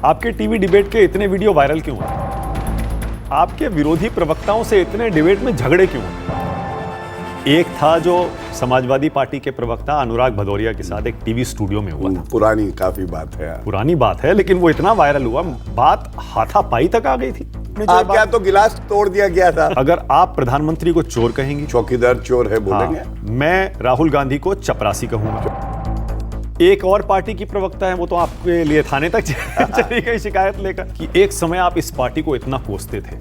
आपके TV debate के इतने वीडियो वायरल क्यों हुए? आपके विरोधी प्रवक्ताओं से इतने डिबेट में झगड़े क्यों हुए? एक था जो समाजवादी पार्टी के प्रवक्ता अनुराग भदौरिया के साथ एक टीवी स्टूडियो में हुआ था। पुरानी काफी बात है यार। पुरानी बात है, लेकिन वो इतना वायरल हुआ, बात हाथापाई तक आ गई थी। आप क्या तो गिलास तोड़ दिया गया था। अगर आप प्रधानमंत्री को चोर कहेंगे, चौकीदार चोर है बोलेंगे। मैं राहुल गांधी को चपरासी कहूंगा। एक और पार्टी की प्रवक्ता है, वो तो आपके लिए थाने तक चली गई शिकायत लेकर कि एक समय आप इस पार्टी को इतना कोसते थे,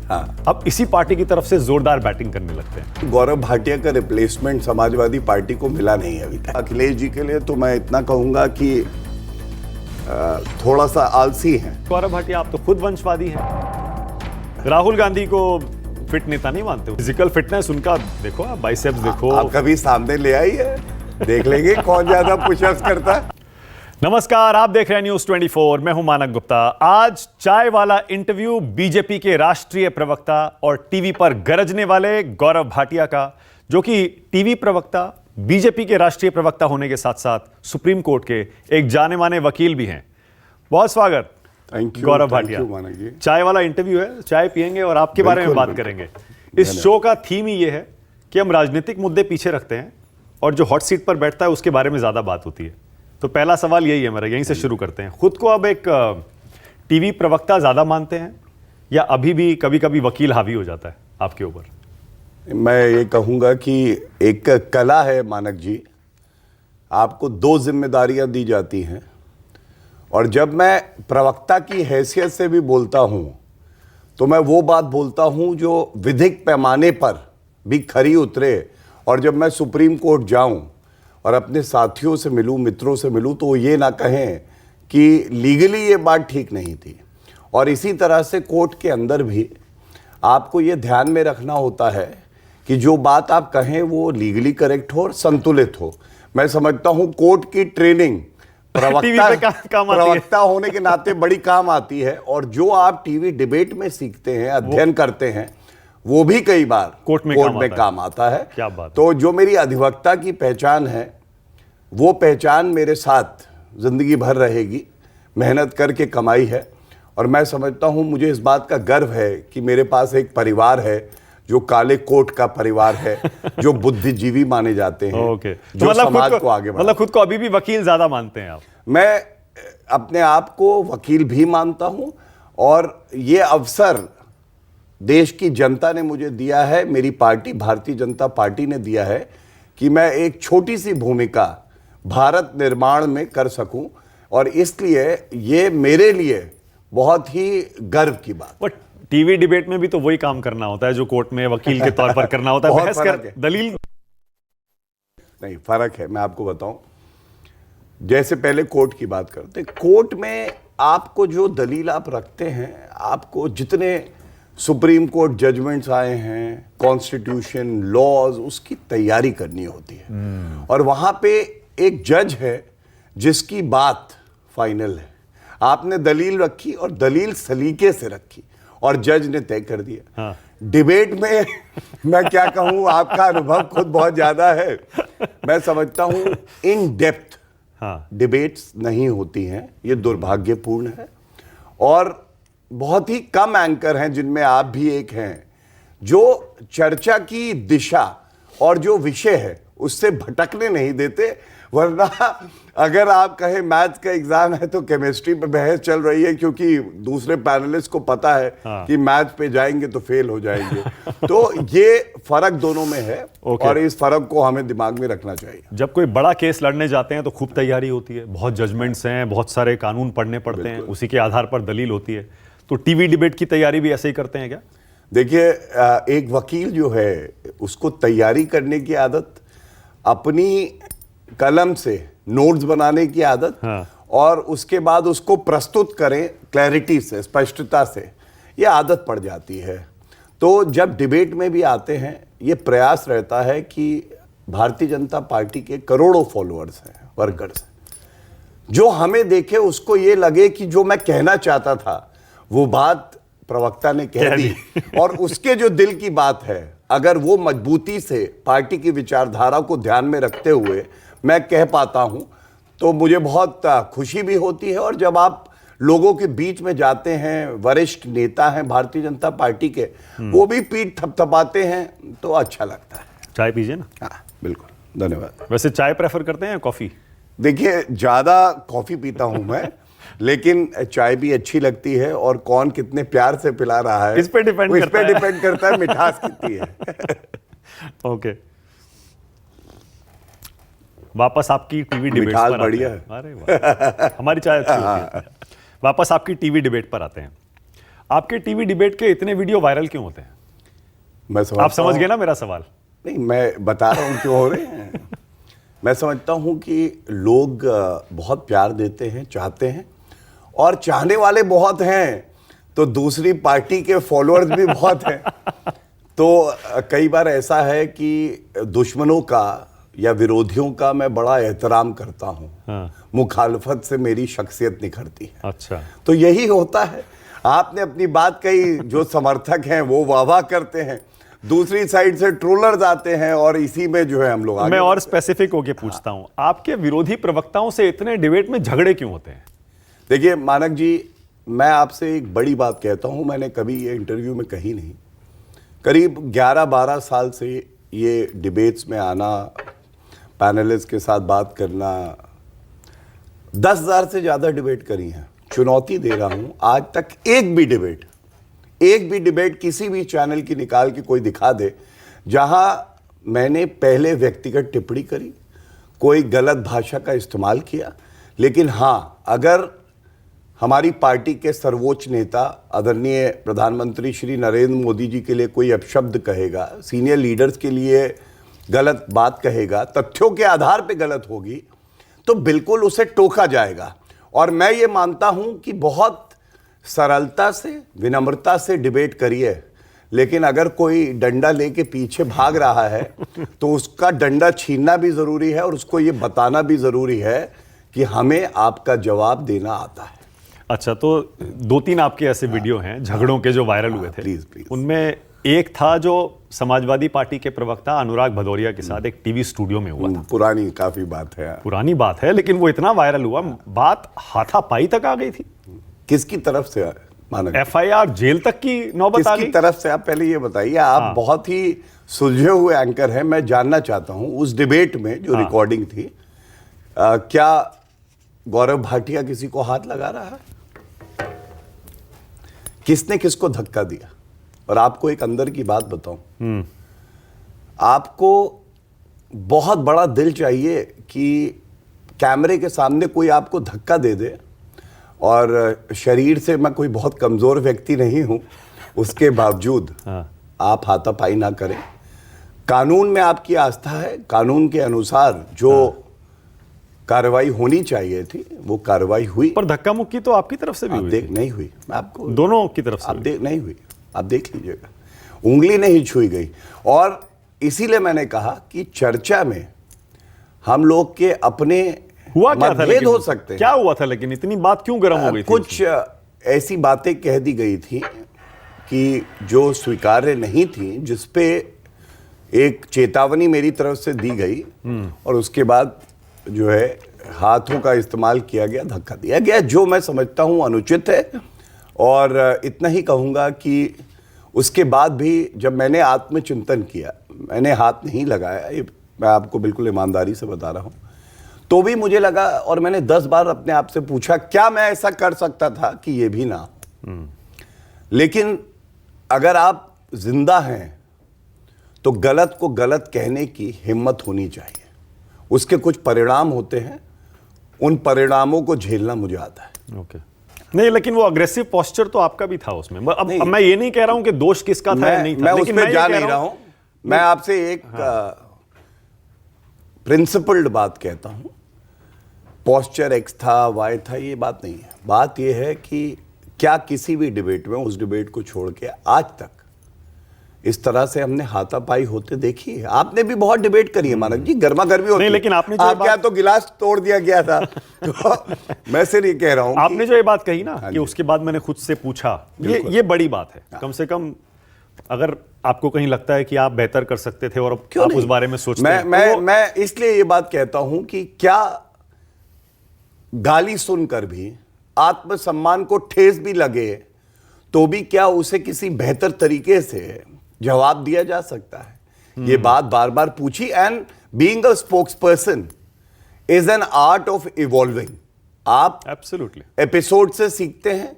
अब इसी पार्टी की तरफ से जोरदार बैटिंग करने लगते हैं। गौरव भाटिया का रिप्लेसमेंट समाजवादी पार्टी को मिला नहीं अभी तक। अखिलेश जी के लिए तो मैं इतना कहूंगा कि थोड़ा सा आलसी है। गौरव भाटिया, आप तो खुद वंशवादी हैं। राहुल गांधी को फिट नेता नहीं मानते। फिजिकल फिटनेस उनका देखो, आप बाइसेप्स देखो। आप कभी सामने ले आई है, देख लेंगे कौन ज्यादा पुशअप्स करता है। नमस्कार, आप देख रहे हैं न्यूज 24। मैं हूं मानक गुप्ता। आज चाय वाला इंटरव्यू बीजेपी के राष्ट्रीय प्रवक्ता और टीवी पर गरजने वाले गौरव भाटिया का, जो कि टीवी प्रवक्ता, बीजेपी के राष्ट्रीय प्रवक्ता होने के साथ साथ सुप्रीम कोर्ट के एक जाने माने वकील भी हैं। बहुत स्वागत। Thank you Gaurav Bhatia. चाय वाला इंटरव्यू है, चाय पियेंगे और आपके बारे में बात करेंगे। इस शो का थीम ही ये है कि हम राजनीतिक मुद्दे पीछे रखते हैं और जो हॉट सीट पर बैठता है उसके बारे में ज्यादा बात होती है। तो पहला सवाल यही है मेरा, यहीं से शुरू करते हैं। खुद को अब एक टीवी प्रवक्ता ज्यादा मानते हैं या अभी भी कभी कभी वकील हावी हो जाता है आपके ऊपर? मैं ये कहूंगा कि एक कला है मानक जी, आपको दो जिम्मेदारियां दी जाती हैं, और जब मैं प्रवक्ता की हैसियत से भी बोलता हूं तो मैं वो बात बोलता हूं जो विधिक पैमाने पर भी खरी उतरे। और जब मैं सुप्रीम कोर्ट जाऊं और अपने साथियों से मिलूं, मित्रों से मिलूं, तो ये ना कहें कि लीगली ये बात ठीक नहीं थी। और इसी तरह से कोर्ट के अंदर भी आपको ये ध्यान में रखना होता है कि जो बात आप कहें वो लीगली करेक्ट हो और संतुलित हो। मैं समझता हूं कोर्ट की ट्रेनिंग प्रवक्ता होने के नाते बड़ी काम आती है, और जो आप टीवी डिबेट में सीखते हैं, अध्ययन करते हैं, वो भी कई बार कोर्ट में काम आता है। क्या बात। तो जो मेरी अधिवक्ता की पहचान है, वो पहचान मेरे साथ जिंदगी भर रहेगी। मेहनत करके कमाई है, और मैं समझता हूं, मुझे इस बात का गर्व है कि मेरे पास एक परिवार है जो काले कोट का परिवार है, जो बुद्धिजीवी माने जाते हैं। ओके। जो मतलब समाज को आगे बढ़ाते हैं। मतलब खुद को अभी भी वकील ज्यादा मानते हैं आप? मैं अपने आप को वकील भी मानता हूं, और ये अवसर देश की जनता ने मुझे दिया है, मेरी पार्टी भारतीय जनता पार्टी ने दिया है कि मैं एक छोटी सी भूमिका भारत निर्माण में कर सकूं, और इसलिए ये मेरे लिए बहुत ही गर्व की बात। बट टीवी डिबेट में भी तो वही काम करना होता है जो कोर्ट में वकील के तौर पर करना होता है। बहस कर, दलील नहीं, फर्क है। मैं आपको बताऊं, जैसे पहले कोर्ट की बात करते, कोर्ट में आपको जो दलील आप रखते हैं, आपको जितने सुप्रीम कोर्ट जजमेंट्स आए हैं, कॉन्स्टिट्यूशन, लॉज, उसकी तैयारी करनी होती है। और वहां पे एक जज है जिसकी बात फाइनल है। आपने दलील रखी और दलील सलीके से रखी और जज ने तय कर दिया। हाँ। डिबेट में मैं क्या कहूं, आपका अनुभव खुद बहुत ज्यादा है। मैं समझता हूं इन डेप्थ डिबेट्स नहीं होती हैं, ये दुर्भाग्यपूर्ण है। और बहुत ही कम एंकर हैं, जिनमें आप भी एक हैं, जो चर्चा की दिशा और जो विषय है उससे भटकने नहीं देते। वरना अगर आप कहें मैथ्स का एग्जाम है तो केमिस्ट्री पे बहस चल रही है, क्योंकि दूसरे पैनलिस्ट को पता है कि मैथ्स पे जाएंगे तो फेल हो जाएंगे। तो ये फर्क दोनों में है, और इस फर्क को हमें दिमाग में रखना चाहिए। जब कोई बड़ा केस लड़ने जाते हैं तो खूब तैयारी होती है, बहुत जजमेंट्स हैं, बहुत सारे कानून पढ़ने पड़ते हैं, उसी के आधार पर दलील होती है। तो टीवी डिबेट की तैयारी भी ऐसे ही करते हैं क्या? देखिए, एक वकील जो है उसको तैयारी करने की आदत, अपनी कलम से नोट्स बनाने की आदत, और उसके बाद उसको प्रस्तुत करें क्लैरिटी से, स्पष्टता से, ये आदत पड़ जाती है। तो जब डिबेट में भी आते हैं, ये प्रयास रहता है कि भारतीय जनता पार्टी के करोड़ों फॉलोअर्स हैं, वर्कर्स हैं, जो हमें देखे उसको ये लगे कि जो मैं कहना चाहता था वो बात प्रवक्ता ने कह दी, और उसके जो दिल की बात है, अगर वो मजबूती से पार्टी की विचारधारा को ध्यान में रखते हुए मैं कह पाता हूं, तो मुझे बहुत खुशी भी होती है। और जब आप लोगों के बीच में जाते हैं, वरिष्ठ नेता हैं भारतीय जनता पार्टी के, वो भी पीठ थपथपाते हैं तो अच्छा लगता है। चाय पीजिए ना। हाँ बिल्कुल, धन्यवाद। वैसे चाय प्रेफर करते हैं या कॉफी? देखिए, ज्यादा कॉफी पीता हूं मैं, लेकिन चाय भी अच्छी लगती है, और कौन कितने प्यार से पिला रहा है इस पे डिपेंड करता है मिठास कितनी है। ओके, वापस आपकी टीवी डिबेट मिठास पर बढ़िया आते हैं। अरे वाह, हमारी चाय अच्छी होती है। वापस आपकी टीवी डिबेट पर आते हैं। आपके टीवी डिबेट के इतने वीडियो वायरल क्यों होते हैं? आप समझ गए ना मेरा सवाल? नहीं, मैं बता रहा हूं क्यों हो रहे हैं। मैं समझता हूं कि लोग बहुत प्यार देते हैं, चाहते हैं, और चाहने वाले बहुत हैं, तो दूसरी पार्टी के फॉलोअर्स भी बहुत हैं। तो कई बार ऐसा है कि दुश्मनों का या विरोधियों का मैं बड़ा एहतराम करता हूं। हाँ। मुखालफत से मेरी शख्सियत निखरती है। अच्छा, तो यही होता है। आपने अपनी बात कही, जो समर्थक हैं वो वाह वाह करते हैं, दूसरी साइड से ट्रोलर्स आते हैं, और इसी में जो है हम लोग आगे। मैं और स्पेसिफिक होके पूछता हूं, आपके विरोधी प्रवक्ताओं से इतने डिबेट में झगड़े क्यों होते हैं? देखिए मानक जी, मैं आपसे एक बड़ी बात कहता हूं, मैंने कभी ये इंटरव्यू में कही नहीं। करीब 11-12 साल से ये डिबेट्स में आना, पैनलिस्ट के साथ बात करना, 10,000 से ज़्यादा डिबेट करी हैं। चुनौती दे रहा हूं, आज तक एक भी डिबेट किसी भी चैनल की निकाल के कोई दिखा दे जहां मैंने पहले व्यक्तिगत टिप्पणी करी, कोई गलत भाषा का इस्तेमाल किया। लेकिन हां, अगर हमारी पार्टी के सर्वोच्च नेता आदरणीय प्रधानमंत्री श्री नरेंद्र मोदी जी के लिए कोई अपशब्द कहेगा, सीनियर लीडर्स के लिए गलत बात कहेगा, तथ्यों के आधार पे गलत होगी, तो बिल्कुल उसे टोका जाएगा। और मैं ये मानता हूं कि बहुत सरलता से, विनम्रता से डिबेट करिए, लेकिन अगर कोई डंडा लेके पीछे भाग रहा है तो उसका डंडा छीनना भी जरूरी है, और उसको ये बताना भी जरूरी है कि हमें आपका जवाब देना आता है। अच्छा, तो 2-3 आपके ऐसे वीडियो हैं झगड़ों के जो वायरल हुए थे। प्लीज। उनमें एक था जो समाजवादी पार्टी के प्रवक्ता अनुराग भदौरिया के साथ एक टीवी स्टूडियो में हुआ था। पुरानी काफी बात है। पुरानी बात है, लेकिन वो इतना वायरल हुआ, बात हाथापाई तक आ गई थी। किसकी तरफ से मानक? FIR, जेल तक की नौबत आ गई। किसकी तरफ से? आप पहले ये बताइए। आप बहुत ही सुलझे हुए एंकर हैं। मैं जानना चाहता हूं, उस डिबेट में जो रिकॉर्डिंग थी, क्या गौरव भाटिया किसी को हाथ लगा रहा है? किसने किसको धक्का दिया? और आपको एक अंदर की बात बताऊं, आपको बहुत बड़ा दिल चाहिए कि कैमरे के सामने कोई आपको धक्का दे दे, और शरीर से मैं कोई बहुत कमजोर व्यक्ति नहीं हूं, उसके बावजूद आप हाथापाई ना करें। कानून में आपकी आस्था है, कानून के अनुसार जो कार्रवाई होनी चाहिए थी वो कार्रवाई हुई। पर धक्का मुक्की तो आपकी तरफ से भी हुई थी। नहीं हुई। मैं आपको दोनों की तरफ से आप नहीं हुई, आप देख लीजिएगा, उंगली नहीं छुई गई। और इसीलिए मैंने कहा कि चर्चा में हम लोग के अपने हुआ क्या था, मतभेद हो सकते हैं। क्या हुआ था, लेकिन इतनी बात क्यों गर्म हो गई थी? कुछ ऐसी बातें कह दी गई थी कि जो स्वीकार्य नहीं थी, जिसपे एक चेतावनी मेरी तरफ से दी गई, और उसके बाद जो है हाथों का इस्तेमाल किया गया, धक्का दिया गया, जो मैं समझता हूं अनुचित है। और इतना ही कहूंगा कि उसके बाद भी जब मैंने आत्मचिंतन किया, मैंने हाथ नहीं लगाया, ये मैं आपको बिल्कुल ईमानदारी से बता रहा हूं, तो भी मुझे लगा, और मैंने 10 बार अपने आप से पूछा क्या मैं ऐसा कर सकता था कि ये भी ना हो। लेकिन अगर आप जिंदा हैं तो गलत को गलत कहने की हिम्मत होनी चाहिए। उसके कुछ परिणाम होते हैं, उन परिणामों को झेलना मुझे आता है। ओके। नहीं, लेकिन वो अग्रेसिव पोस्चर तो आपका भी था उसमें। अब मैं ये नहीं कह रहा हूं कि दोष किसका था या नहीं था, मैं लेकिन उसमें जा नहीं रहा हूं। मैं आपसे एक प्रिंसिपल्ड बात कहता हूं। पोस्चर एक्स था, वाई था, ये बात नहीं है। बात ये है कि क्या किसी भी डिबेट में, उस डिबेट को छोड़ के आज तक इस तरह से हमने हाथापाई होते देखी है? आपने भी बहुत डिबेट करी है मानक जी, गर्मा गर्मी होती है। लेकिन आपने जो क्या तो गिलास तोड़ दिया गया था। तो मैं सिर्फ ये कह रहा हूं, आपने जो ये बात कही ना कि उसके बाद मैंने खुद से पूछा, ये बड़ी बात है। कम से कम अगर आपको कहीं लगता है कि आप बेहतर कर सकते थे और आप उस बारे में सोचते हैं, मैं इसलिए ये बात कहता हूं कि क्या गाली सुनकर भी आत्मसम्मान को ठेस भी लगे तो भी क्या उसे किसी बेहतर तरीके से जवाब दिया जा सकता है? ये बात बार बार पूछी। And being a spokesperson is an art of evolving. आप एब्सोल्युटली एपिसोड से सीखते हैं।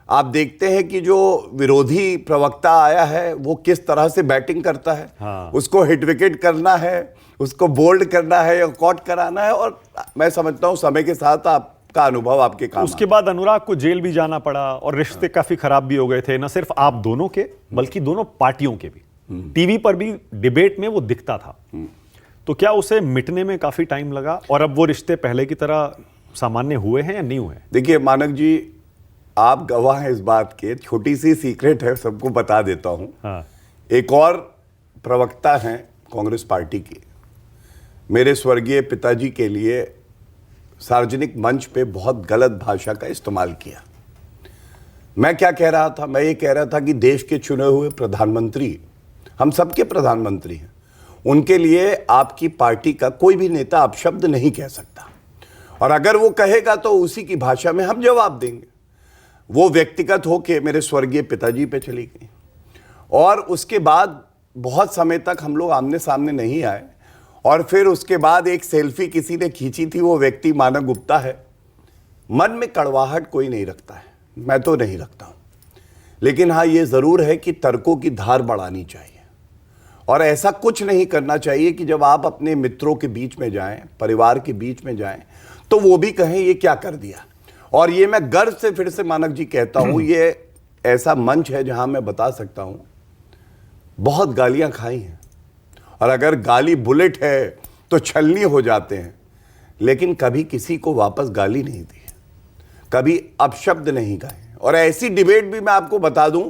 आप देखते हैं कि जो विरोधी प्रवक्ता आया है वो किस तरह से बैटिंग करता है। हाँ। उसको हिट विकेट करना है, उसको बोल्ड करना है या कॉट कराना है, और मैं समझता हूं समय के साथ आपका अनुभव आपके काम। उसके बाद अनुराग को जेल भी जाना पड़ा और रिश्ते काफी खराब भी हो गए थे, न सिर्फ आप दोनों के बल्कि दोनों पार्टियों के भी। टीवी पर भी डिबेट में वो दिखता था। तो क्या उसे मिटने में काफी टाइम लगा और अब वो रिश्ते पहले की तरह सामान्य हुए हैं या नहीं हुए? देखिए मानक जी, आप गवाह हैं इस बात के। छोटी सी सीक्रेट है, सबको बता देता हूं। हाँ। एक और प्रवक्ता हैं कांग्रेस पार्टी की, मेरे स्वर्गीय पिताजी के लिए सार्वजनिक मंच पे बहुत गलत भाषा का इस्तेमाल किया। मैं क्या कह रहा था? मैं ये कह रहा था कि देश के चुने हुए प्रधानमंत्री, हम सबके प्रधानमंत्री हैं, उनके लिए आपकी पार्टी का कोई भी नेता अपशब्द नहीं कह सकता, और अगर वो कहेगा तो उसी की भाषा में हम जवाब देंगे। वो व्यक्तिगत होके मेरे स्वर्गीय पिताजी पे चली गई, और उसके बाद बहुत समय तक हम लोग आमने सामने नहीं आए, और फिर उसके बाद एक सेल्फी किसी ने खींची थी, वो व्यक्ति मानक गुप्ता है। मन में कड़वाहट कोई नहीं रखता है, मैं तो नहीं रखता हूं, लेकिन हाँ ये जरूर है कि तर्कों की धार बढ़ानी चाहिए, और ऐसा कुछ नहीं करना चाहिए कि जब आप अपने मित्रों के बीच में जाएं, परिवार के बीच में जाएं, तो वो भी कहें ये क्या कर दिया। और ये मैं गर्व से फिर से मानक जी कहता हूं, ये ऐसा मंच है जहां मैं बता सकता हूं बहुत गालियां खाई हैं, और अगर गाली बुलेट है तो छलनी हो जाते हैं, लेकिन कभी किसी को वापस गाली नहीं दी, कभी अपशब्द नहीं कहे। और ऐसी डिबेट भी मैं आपको बता दूं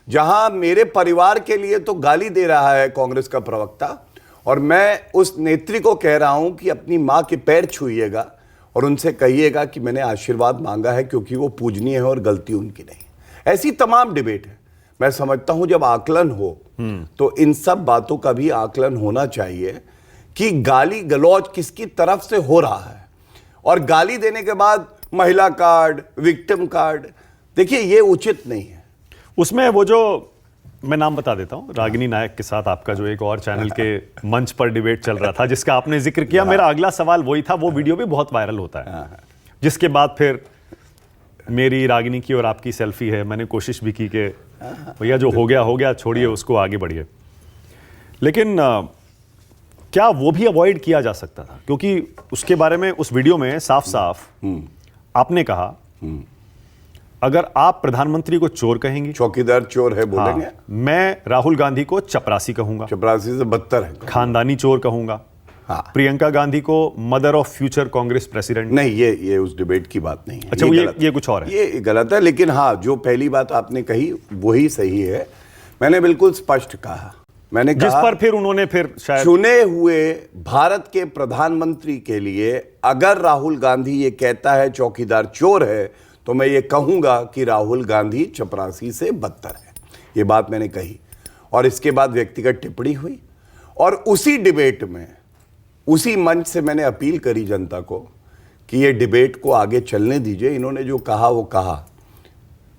जहां मेरे परिवार के लिए तो गाली दे रहा है कांग्रेस का प्रवक्ता, और मैं उस नेत्री को कह रहा हूं कि अपनी मां के पैर छूइएगा और उनसे कहिएगा कि मैंने आशीर्वाद मांगा है, क्योंकि वो पूजनीय है और गलती उनकी नहीं। ऐसी तमाम डिबेट है। मैं समझता हूं जब आकलन हो तो इन सब बातों का भी आकलन होना चाहिए कि गाली गलौज किसकी तरफ से हो रहा है, और गाली देने के बाद महिला कार्ड, विक्टिम कार्ड, देखिए ये उचित नहीं है। उसमें वो जो मैं नाम बता देता हूं, रागिनी नायक के साथ आपका जो एक और चैनल के मंच पर डिबेट चल रहा था जिसका आपने जिक्र किया, मेरा अगला सवाल वही था। वो वीडियो भी बहुत वायरल होता है, जिसके बाद फिर मेरी, रागिनी की और आपकी सेल्फी है। मैंने कोशिश भी की कि भैया जो हो गया छोड़िए उसको, आगे बढ़िए। लेकिन क्या वो भी अवॉइड किया जा सकता था? क्योंकि उसके बारे में उस वीडियो में साफ साफ आपने कहा अगर आप प्रधानमंत्री को चोर कहेंगी, चौकीदार चोर है बोलेंगे। हाँ, मैं राहुल गांधी को चपरासी कहूंगा, चपरासी से बदतर है, खानदानी चोर कहूंगा। हाँ। प्रियंका गांधी को mother of future Congress president. नहीं, ये उस डिबेट की बात नहीं है। अच्छा, ये कुछ और है, ये गलत है। लेकिन हाँ, जो पहली बात आपने कही वही सही है। मैंने बिल्कुल स्पष्ट कहा, मैंने कहा, जिस पर फिर उन्होंने फिर शायद चुने हुए भारत के प्रधानमंत्री के लिए अगर राहुल गांधी ये कहता है चौकीदार चोर है, तो मैं ये कहूंगा कि राहुल गांधी चपरासी से बदतर है। ये बात मैंने कही, और इसके बाद व्यक्तिगत टिप्पणी हुई, और उसी डिबेट में, उसी मंच से मैंने अपील करी जनता को कि ये डिबेट को आगे चलने दीजिए। इन्होंने जो कहा वो कहा,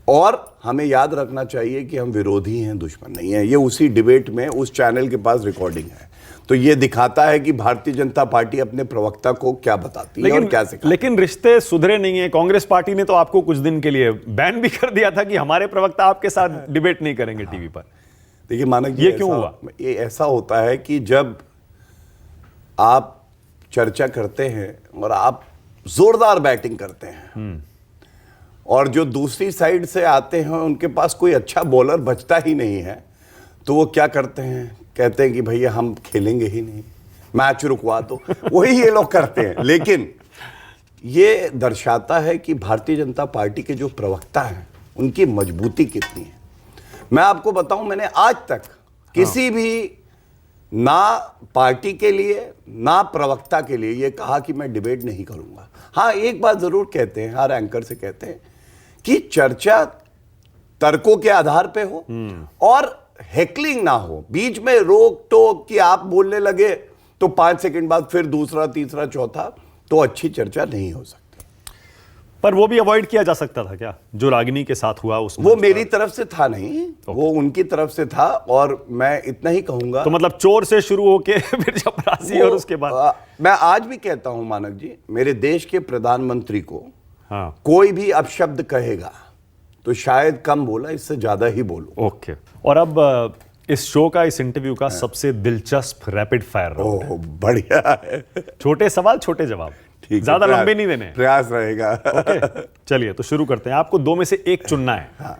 और हमें याद रखना चाहिए कि हम विरोधी हैं, दुश्मन नहीं है। ये उसी डिबेट में उस चैनल के पास रिकॉर्डिंग है, तो ये दिखाता है कि भारतीय जनता पार्टी अपने प्रवक्ता को क्या बताती है और क्या सिखाती है। लेकिन रिश्ते सुधरे नहीं है। कांग्रेस पार्टी ने तो आपको कुछ दिन के लिए बैन भी कर दिया था कि हमारे प्रवक्ता आपके साथ डिबेट नहीं करेंगे टीवी पर। देखिए मानक जी, ये क्यों हुआ? ये ऐसा होता है कि जब आप चर्चा करते हैं और आप जोरदार बैटिंग करते हैं, और जो दूसरी साइड से आते हैं उनके पास कोई अच्छा बॉलर बचता ही नहीं है, तो वो क्या करते हैं, कहते हैं कि भैया हम खेलेंगे ही नहीं, मैच रुकवा दो। वही ये लोग करते हैं। लेकिन ये दर्शाता है कि भारतीय जनता पार्टी के जो प्रवक्ता हैं उनकी मजबूती कितनी है। मैं आपको बताऊं, मैंने आज तक किसी भी ना पार्टी के लिए ना प्रवक्ता के लिए ये कहा कि मैं डिबेट नहीं करूंगा। हाँ, एक बात जरूर कहते हैं, हर एंकर से कहते हैं कि चर्चा तर्कों के आधार पे हो और हेकलिंग ना हो, बीच में रोक टोक कि आप बोलने लगे तो 5 सेकंड बाद फिर दूसरा, तीसरा, चौथा, तो अच्छी चर्चा नहीं हो सकती। पर वो भी अवॉइड किया जा सकता था क्या, जो रागिनी के साथ हुआ उसमें? वो मेरी तरफ से था नहीं, वो उनकी तरफ से था। और मैं इतना ही कहूंगा, तो मतलब चोर से शुरू होके फिर चपरासी और उसके बाद मैं आज भी कहता हूं मानक जी, मेरे देश के प्रधानमंत्री को हाँ कोई भी अपशब्द कहेगा तो शायद कम बोला, इससे ज्यादा ही बोलूं। ओके। और अब इस शो का, इस इंटरव्यू का सबसे दिलचस्प रैपिड फायर राउंड ओह बढ़िया है। छोटे सवाल छोटे जवाब, ठीक है, ज्यादा लंबे नहीं देने। प्रयास रहेगा। ओके चलिए तो शुरू करते हैं। आपको दो में से एक चुनना है। हाँ।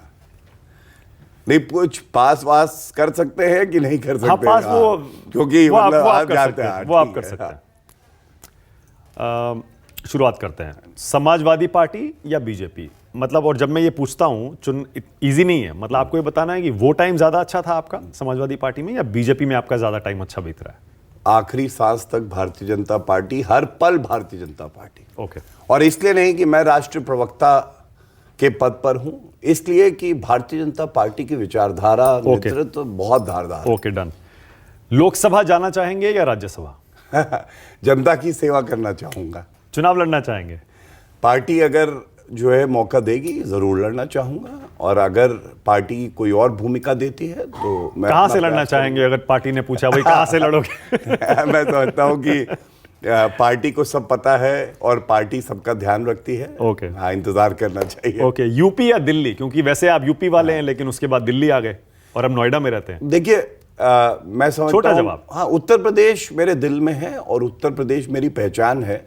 नहीं, कुछ पास वास कर सकते हैं कि नहीं कर सकते? हाँ पास वो, क्योंकि वो मतलब आप आप कर जानते सकते हैं, हैं, वो आप ठीक कर है, सकते हाँ। हैं। शुरुआत करते हैं, समाजवादी पार्टी या बीजेपी? मतलब, और जब मैं ये पूछता हूं, इजी नहीं है, मतलब आपको ये बताना है कि वो टाइम ज्यादा अच्छा था आपका समाजवादी पार्टी में, या बीजेपी में आपका ज्यादा टाइम अच्छा बीत रहा है? आखिरी सांस तक भारतीय जनता पार्टी, हर पल भारतीय जनता पार्टी। ओके। और इसलिए नहीं कि मैं राष्ट्रीय प्रवक्ता के पद पर हूं, इसलिए कि भारतीय जनता पार्टी की विचारधारा, नेतृत्व बहुत धारदार। Okay done. लोकसभा जाना चाहेंगे या राज्यसभा? जनता की सेवा करना चाहूंगा। चुनाव लड़ना चाहेंगे? पार्टी अगर जो है मौका देगी जरूर लड़ना चाहूंगा, और अगर पार्टी कोई और भूमिका देती है तो मैं कहां से लड़ना चाहेंगे? अगर पार्टी ने पूछा भाई कहां से लड़ोगे? मैं समझता हूं कि पार्टी को सब पता है और पार्टी सबका ध्यान रखती है। ओके। हाँ, इंतजार करना चाहिए। ओके। यूपी या दिल्ली? क्योंकि वैसे आप यूपी वाले हैं, लेकिन उसके बाद दिल्ली आ गए और अब नोएडा में रहते हैं। देखिए, मैं समझता छोटा हूं, जवाब। हाँ, उत्तर प्रदेश मेरे दिल में है और उत्तर प्रदेश मेरी पहचान है,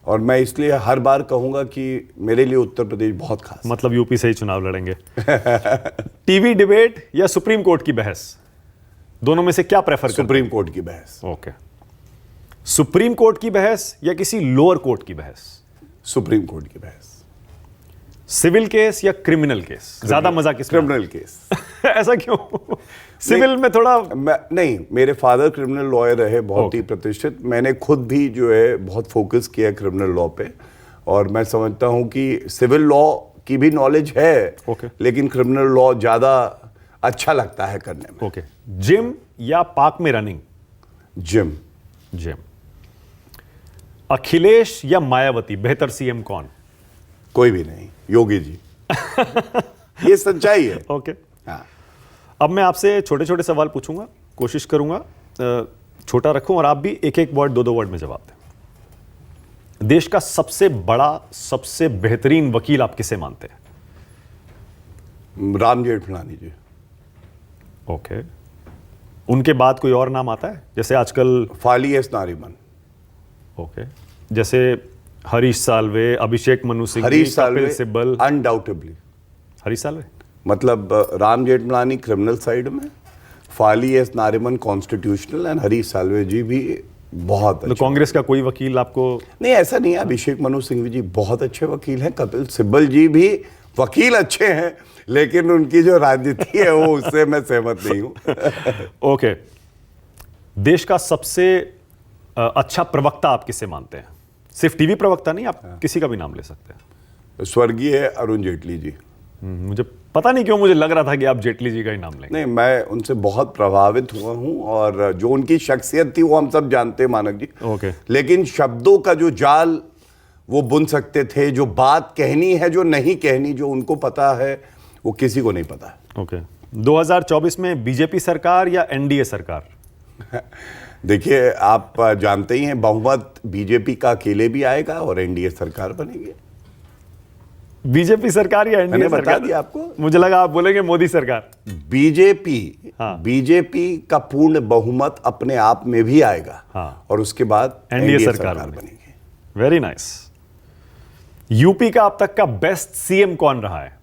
और मैं इसलिए हर बार कहूंगा कि मेरे लिए उत्तर प्रदेश बहुत खास है। मतलब यूपी से ही चुनाव लड़ेंगे। टीवी डिबेट या सुप्रीम कोर्ट की बहस? दोनों में से क्या प्रेफर करते हैं? सुप्रीम कोर्ट की बहस। ओके। सुप्रीम कोर्ट की बहस या किसी लोअर कोर्ट की बहस? सुप्रीम कोर्ट की बहस। सिविल केस या क्रिमिनल केस? ज्यादा मजा किसमें? Criminal case. ऐसा क्यों? सिविल में थोड़ा नहीं, मेरे फादर क्रिमिनल लॉयर रहे, बहुत ही प्रतिष्ठित। मैंने खुद भी जो है बहुत फोकस किया क्रिमिनल लॉ पे, और मैं समझता हूं कि सिविल लॉ की भी नॉलेज है, लेकिन क्रिमिनल लॉ ज्यादा अच्छा लगता है करने में। ओके। जिम या पार्क में रनिंग? जिम। जिम। अखिलेश या मायावती, बेहतर सीएम कौन? कोई भी नहीं, योगी जी। ये सच्चाई है। ओके। हाँ। अब मैं आपसे छोटे छोटे सवाल पूछूंगा, कोशिश करूंगा छोटा रखूं, और आप भी एक एक वर्ड, दो वर्ड में जवाब दें। देश का सबसे बड़ा, सबसे बेहतरीन वकील आप किसे मानते हैं? राम जेठमलानी जी। ओके। उनके बाद कोई और नाम आता है? जैसे आजकल फाली एस नारिमन। ओके। जैसे हरीश साल्वे, अभिषेक मनु सिंह, कपिल सिब्बल। अनडाउटेबली हरीश साल्वे। मतलब राम जेठमलानी क्रिमिनल साइड में, Fali S Nariman constitutional, and Harish Salve ji भी बहुत अच्छे। कांग्रेस का कोई वकील आपको? नहीं, ऐसा नहीं है। अभिषेक मनु सिंह जी बहुत अच्छे वकील हैं, कपिल सिब्बल जी भी वकील अच्छे हैं, लेकिन उनकी जो राजनीति है वो उससे मैं सहमत नहीं हूं। ओके। देश का सबसे अच्छा प्रवक्ता आप किसे मानते हैं? सिर्फ टीवी प्रवक्ता नहीं, आप किसी का भी नाम ले सकते हैं। स्वर्गीय अरुण जेटली जी। मुझे पता नहीं क्यों मुझे लग रहा था कि आप जेटली जी का ही नाम लेंगे। नहीं, मैं उनसे बहुत प्रभावित हुआ हूं, और जो उनकी शख्सियत थी वो हम सब जानते हैं मानक जी। ओके। लेकिन शब्दों का जो जाल वो बुन सकते थे, जो बात कहनी है, जो नहीं कहनी, जो उनको पता है, वो किसी को नहीं पता है। ओके। 2024 में बीजेपी सरकार या एनडीए सरकार? देखिए, आप जानते ही हैं, बहुमत बीजेपी का अकेले भी आएगा और एनडीए सरकार बनेगी। बीजेपी सरकार या एनडीए सरकार? बता दिया आपको। मुझे लगा आप बोलेंगे मोदी सरकार। बीजेपी का पूर्ण बहुमत अपने आप में भी आएगा, हाँ। और उसके बाद एनडीए सरकार बनेगी। Very nice. यूपी का अब तक का बेस्ट सीएम कौन रहा है?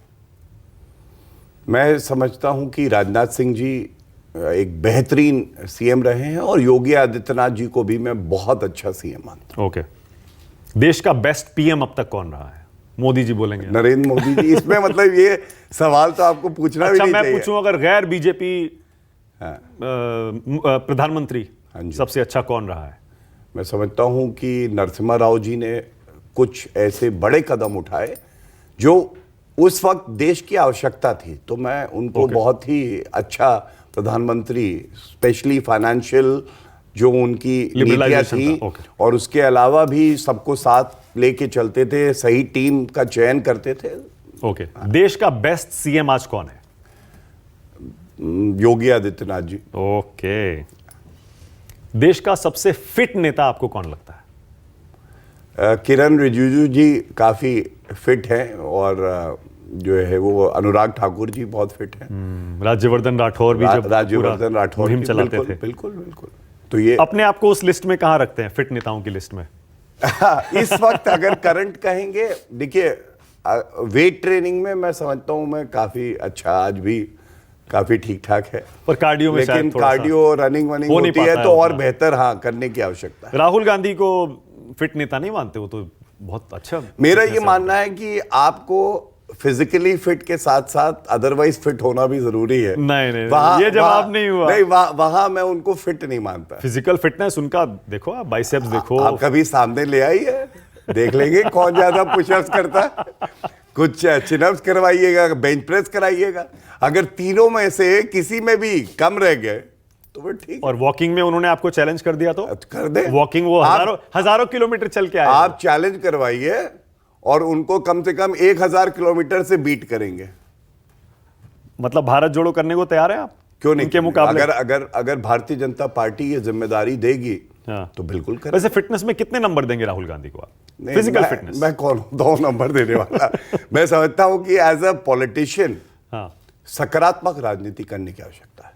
मैं समझता हूं कि राजनाथ सिंह जी एक बेहतरीन सीएम रहे हैं, और योगी आदित्यनाथ जी को भी मैं बहुत अच्छा सीएम मानता हूं। ओके। देश का बेस्ट पीएम अब तक कौन रहा है? मोदी जी बोलेंगे? नरेंद्र मोदी जी। इसमें मतलब ये सवाल तो आपको पूछना भी नहीं चाहिए। मैं पूछूं, अगर गैर बीजेपी प्रधानमंत्री सबसे अच्छा कौन रहा है? मैं समझता हूं कि नरसिम्हा राव जी ने कुछ ऐसे बड़े कदम उठाए जो उस वक्त देश की आवश्यकता थी, तो मैं उनको बहुत ही अच्छा प्रधानमंत्री, स्पेशली फाइनेंशियल जो उनकी नीतियां थी, और उसके अलावा भी सबको साथ लेके चलते थे, सही टीम का चयन करते थे। ओके, देश का बेस्ट सीएम आज कौन है? योगी आदित्यनाथ जी। ओके, देश का सबसे फिट नेता आपको कौन लगता है? किरण रिजिजू जी काफी फिट हैं, और जो है वो अनुराग ठाकुर जी बहुत फिट हैं। राज्यवर्धन राठौर भी जब राज्यवर्धन राठौर मुहिम जी, चलाते बिल्कुल, थे। बिल्कुल बिल्कुल। तो ये अपने आप को उस लिस्ट में कहां रखते हैं, फिट नेताओं की लिस्ट में? इस वक्त अगर करंट कहेंगे, देखिए वेट ट्रेनिंग में मैं समझता हूं मैं काफी अच्छा, आज भी काफी ठीक ठाक है, पर कार्डियो में लेकिन शायद थोड़ा सा कार्डियो रनिंग वनिंग हो नहीं होती है पाता है तो और उतना। बेहतर हाँ करने की आवश्यकता है। राहुल गांधी को फिट नेता नहीं मानते? वो तो बहुत अच्छा मेरा fitness ये है। मानना है कि आपको फिजिकली फिट के साथ साथ अदरवाइज फिट होना भी जरूरी है। नहीं, ये जवाब नहीं हुआ। नहीं, वहां मैं उनको फिट नहीं मानता। फिजिकल फिटनेस उनका देखो, आप बाइसेप्स देखो। आप कभी सामने ले आइए, देख लेंगे कौन ज्यादा पुशअप्स करता है। कुछ चिनअप्स करवाइएगा, बेंच प्रेस कराइएगा, अगर तीनों में से किसी में भी कम रह गए तो फिर ठीक। और वॉकिंग में उन्होंने आपको चैलेंज कर दिया तो कर दे। वॉकिंग वो हजारों किलोमीटर चल के आए। आप चैलेंज करवाइए और उनको कम से कम 1000 किलोमीटर से बीट करेंगे। मतलब भारत जोड़ो करने को तैयार है आप? क्यों नहीं? उनके मुकाबले अगर भारतीय जनता पार्टी ये जिम्मेदारी देगी तो बिल्कुल करें। वैसे फिटनेस में कितने नंबर देंगे राहुल गांधी को आप? फिजिकल फिटनेस मैं कौन हूं 2 नंबर देने वाला? मैं समझता हूं कि एज अ पॉलिटिशियन सकारात्मक राजनीति करने की आवश्यकता है।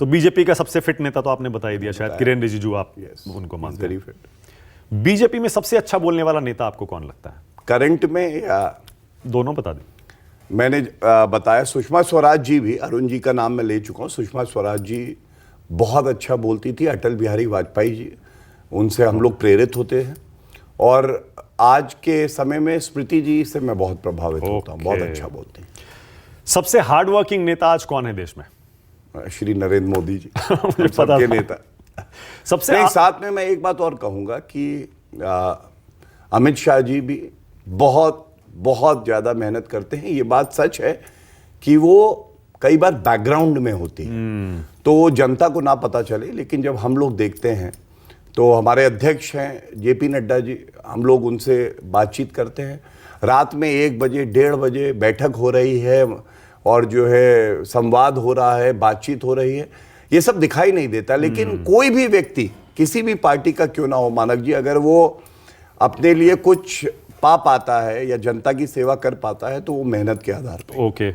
तो बीजेपी का सबसे फिट नेता तो आपने बता ही दिया, शायद किरण रिजिजू आप उनको मानते हैं। Very fit. बीजेपी में सबसे अच्छा बोलने वाला नेता आपको कौन लगता है? करंट में या दोनों बता दें। मैंने बताया सुषमा स्वराज जी भी, अरुण जी का नाम मैं ले चुका हूं। सुषमा स्वराज जी बहुत अच्छा बोलती थी। अटल बिहारी वाजपेयी जी, उनसे हम लोग प्रेरित होते हैं, और आज के समय में स्मृति जी से मैं बहुत प्रभावित होता हूं। बहुत अच्छा बोलती हैं। सबसे हार्ड वर्किंग नेता आज कौन है देश में? श्री नरेंद्र मोदी जी मुझे पता सबके था। नेता। सबसे नहीं, साथ में मैं एक बात और कहूंगा कि अमित शाह जी भी बहुत बहुत ज्यादा मेहनत करते हैं। ये बात सच है कि वो कई बार बैकग्राउंड में होती है तो जनता को ना पता चले, लेकिन जब हम लोग देखते हैं तो हमारे अध्यक्ष हैं जेपी नड्डा जी, हम लोग उनसे बातचीत करते हैं। रात में 1 बजे 1:30 बजे बैठक हो रही है और जो है संवाद हो रहा है, बातचीत हो रही है। ये सब दिखाई नहीं देता, लेकिन कोई भी व्यक्ति किसी भी पार्टी का क्यों ना हो मानक जी, अगर वो अपने लिए कुछ पा पाता है या जनता की सेवा कर पाता है तो वो मेहनत के आधार पर। ओके,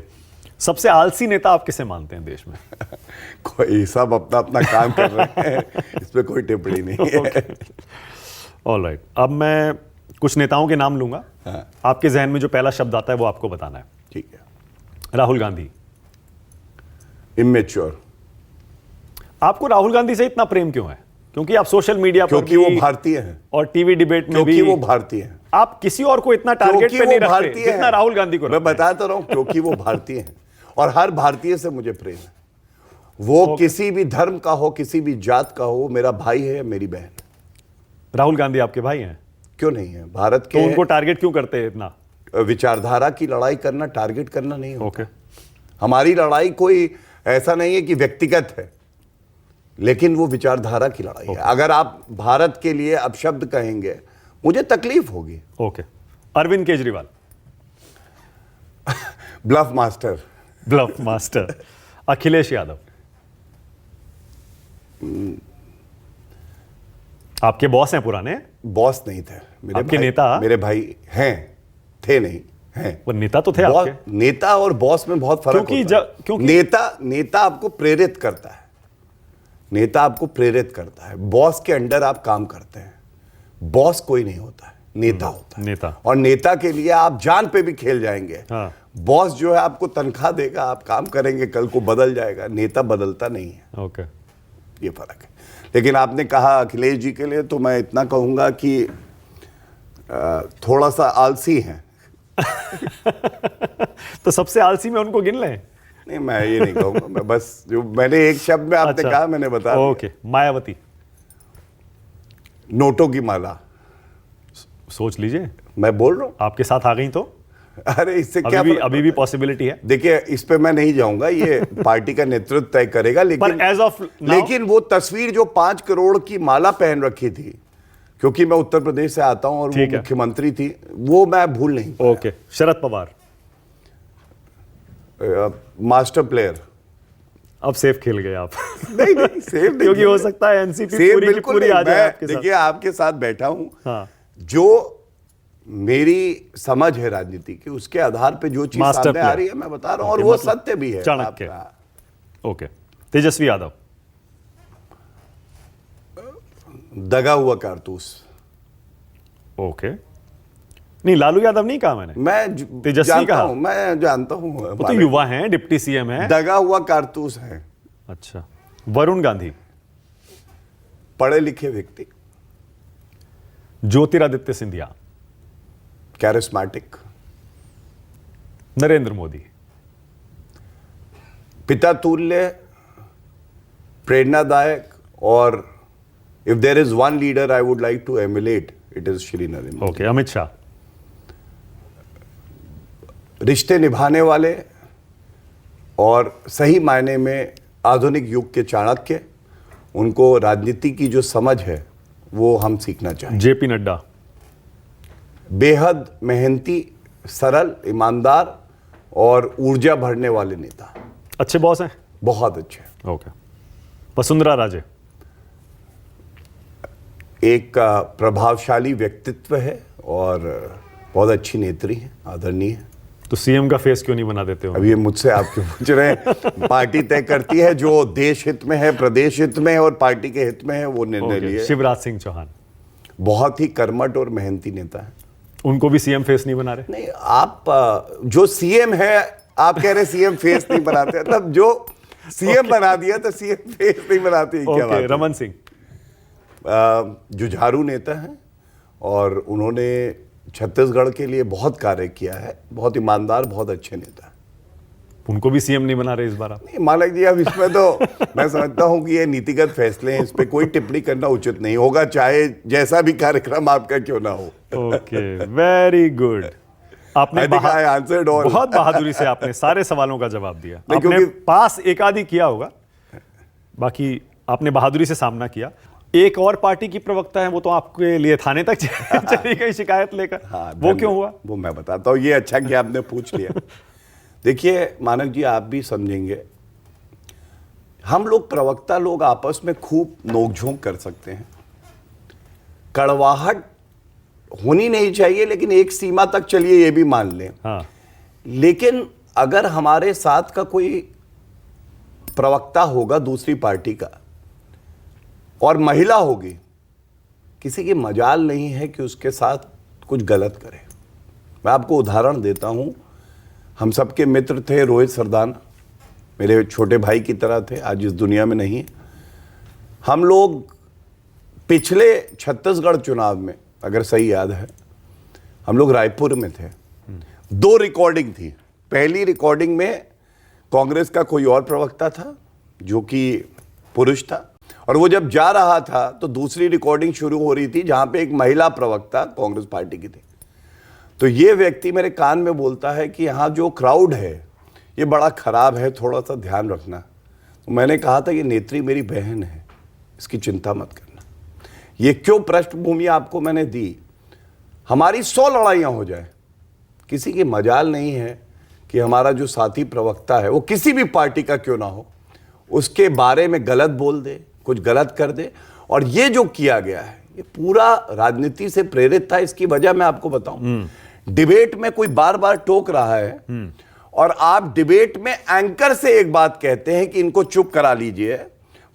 सबसे आलसी नेता आप किसे मानते हैं देश में? कोई सब अपना अपना काम कर रहे हैं, इस पे कोई टिप्पणी नहीं है। ऑलराइट, अब मैं कुछ नेताओं के नाम लूंगा। आपके जहन में जो पहला शब्द आता है वो आपको बताना है। ठीक है। राहुल गांधी। इमेच्योर। आपको राहुल गांधी से इतना प्रेम क्यों है? क्योंकि आप सोशल मीडिया पर क्योंकि वो भारतीय हैं और टीवी डिबेट में क्योंकि भी वो भारतीय हैं। आप किसी और को इतना टारगेट पे नहीं रखते जितना राहुल गांधी को मैं रखते हैं। बताता रहा हूं क्योंकि वो भारतीय हैं और हर भारतीय से मुझे प्रेम है। वो किसी भी धर्म का हो, किसी भी जात का हो, मेरा भाई है, मेरी बहन है। राहुल गांधी आपके भाई हैं? क्यों नहीं है? भारत तो के उनको टारगेट क्यों करते हैं इतना? विचारधारा की लड़ाई करना टारगेट करना नहीं होता। ओके, हमारी लड़ाई कोई ऐसा नहीं है कि व्यक्तिगत है, लेकिन वो विचारधारा की लड़ाई है। अगर आप भारत के लिए अपशब्द कहेंगे मुझे तकलीफ होगी। Okay. Arvind Kejriwal. Bluff master. Bluff master. Akhilesh Yadav. आपके बॉस हैं पुराने? बॉस नहीं थे मेरे आपके भाई, नेता? मेरे भाई हैं, थे नहीं हैं। वो नेता तो थे आपके। नेता और बॉस में बहुत फर्क होता है। क्योंकि नेता आपको प्रेरित करता है, नेता आपको प्रेरित करता है। बॉस के अंडर आप काम करते हैं। बॉस कोई नहीं होता है, नेता होता है। नेता। और नेता के लिए आप जान पे भी खेल जाएंगे। हाँ। बॉस जो है आपको तनख्वाह देगा, आप काम करेंगे, कल को बदल जाएगा। नेता बदलता नहीं है। ओके, ये फर्क है। लेकिन आपने कहा अखिलेश जी के लिए, तो मैं इतना कहूंगा कि थोड़ा सा आलसी हैं। तो सबसे आलसी में उनको गिन लें? नहीं, मैं ये नहीं कहूंगा। मैं बस जो मैंने एक शब्द में आपने कहा मैंने बता दिया। ओके। मायावती। नोटों की माला। सोच लीजिए, मैं बोल रहा हूं आपके साथ आ गई तो अरे इससे क्या अभी भी पॉसिबिलिटी है। देखिए, इस पे मैं नहीं जाऊंगा, ये पार्टी का नेतृत्व तय करेगा। लेकिन एज ऑफ लेकिन वो तस्वीर जो 5 करोड़ की माला पहन रखी थी, क्योंकि मैं उत्तर प्रदेश से आता हूं और वो ठीक है। मुख्यमंत्री थी, वो मैं भूल नहीं पाया। Okay, Sharad Pawar. Master player. अब सेफ खेल गए आप। नहीं नहीं, सेफ नहीं, क्योंकि हो सकता है एनसीपी सेफ पूरी की बिल्कुल पूरी नहीं। आ जाए मैं आपके साथ। देखिए आपके साथ बैठा हूं, हाँ, जो मेरी समझ है राजनीति की, उसके आधार पे जो चीज मास्टर सामने आ प्लान। रही है मैं बता रहा हूं, और ओके, वो मतलब सत्य भी है। चाणक्य। आपका ओके, तेजस्वी यादव। दगा हुआ कारतूस। ओके, नहीं लालू यादव नहीं कहा मैंने, मैं तेजस्वी जानता कहा। हूं, मैं जानता हूं। वो तो युवा हैं, डिप्टी सीएम हैं। दगा हुआ कारतूस है। अच्छा, वरुण गांधी। पढ़े लिखे व्यक्ति, ज्योतिरादित्य सिंधिया। कैरिस्मेटिक। नरेंद्र मोदी। पिता तुल्य, प्रेरणादायक, और if there is one leader I would like to emulate, it is Shri Narendra Modi. Okay, Amit Shah. रिश्ते निभाने वाले और सही मायने में आधुनिक युग के चाणक्य, उनको राजनीति की जो समझ है वो हम सीखना चाहिए। जेपी नड्डा। बेहद मेहनती, सरल, ईमानदार और ऊर्जा भरने वाले नेता, अच्छे बॉस हैं। बहुत अच्छे। ओके, वसुंधरा राजे। एक प्रभावशाली व्यक्तित्व है और बहुत अच्छी नेत्री है, आदरणीय है। तो सीएम का फेस क्यों नहीं बना देते हो? अब ये मुझसे आप क्यों पूछ रहे हैं? पार्टी तय करती है, जो देश हित में है, प्रदेश हित में है और पार्टी के हित में है, वो निर्णय ओके, लिए। शिवराज सिंह चौहान। बहुत ही कर्मठ और मेहनती नेता है। उनको भी सीएम फेस नहीं बना रहे? नहीं, आप जो सीएम है, आप कह रहे सीएम फेस नहीं बनाते, मतलब जो सीएम बना दिया तो सीएम फेस नहीं बनाते, क्या बात ओके, है? रमन सिंह। जुझारू नेता है और उन्होंने छत्तीसगढ़ के लिए बहुत कार्य किया है, बहुत ईमानदार, बहुत अच्छे नेता है। उनको भी सीएम नहीं बना रहे इस बार आप? नहीं मालिक जी, अब इसमें तो मैं समझता हूं कि ये नीतिगत फैसले हैं, इस पे कोई टिप्पणी करना उचित नहीं होगा, चाहे जैसा भी कार्यक्रम आपका क्यों ना हो। Okay, very good. आपने I think I answered all. बहुत बहादुरी से आपने सारे सवालों का जवाब दिया। नहीं, आपने क्योंकि- पास एक आधी किया होगा, बाकी आपने बहादुरी से सामना किया। एक और पार्टी की प्रवक्ता है, वो तो आपके लिए थाने तक चली गई शिकायत लेकर। हाँ, वो क्यों हुआ? वो मैं बताता हूँ, ये अच्छा कि आपने पूछ लिया। देखिए मानक जी, आप भी समझेंगे, हम लोग प्रवक्ता लोग आपस में खूब नोकझोंक कर सकते हैं, कड़वाहट होनी नहीं चाहिए, लेकिन एक सीमा तक चलिए ये भी मान लें। हाँ, लेकिन अगर हमारे साथ का कोई प्रवक्ता होगा दूसरी पार्टी का और महिला होगी, किसी की मजाल नहीं है कि उसके साथ कुछ गलत करे। मैं आपको उदाहरण देता हूं, हम सबके मित्र थे रोहित सरदाना, मेरे छोटे भाई की तरह थे, आज इस दुनिया में नहीं है। हम लोग पिछले छत्तीसगढ़ चुनाव में, अगर सही याद है, हम लोग रायपुर में थे। 2 रिकॉर्डिंग थी। पहली रिकॉर्डिंग में कांग्रेस का कोई और प्रवक्ता था जो कि पुरुष था, और वो जब जा रहा था तो दूसरी रिकॉर्डिंग शुरू हो रही थी जहां पे एक महिला प्रवक्ता कांग्रेस पार्टी की थी। तो ये व्यक्ति मेरे कान में बोलता है कि यहाँ जो क्राउड है ये बड़ा खराब है, थोड़ा सा ध्यान रखना। तो मैंने कहा था ये नेत्री मेरी बहन है, इसकी चिंता मत करना। ये क्यों पृष्ठभूमि आपको मैंने दी? हमारी 100 लड़ाइयाँ हो जाए, किसी की मजाल नहीं है कि हमारा जो साथी प्रवक्ता है वो किसी भी पार्टी का क्यों ना हो, उसके बारे में गलत बोल दे, कुछ गलत कर दे। और ये जो किया गया है ये पूरा राजनीति से प्रेरित था। इसकी वजह मैं आपको बताऊं, डिबेट में कोई बार बार टोक रहा है और आप डिबेट में एंकर से एक बात कहते हैं कि इनको चुप करा लीजिए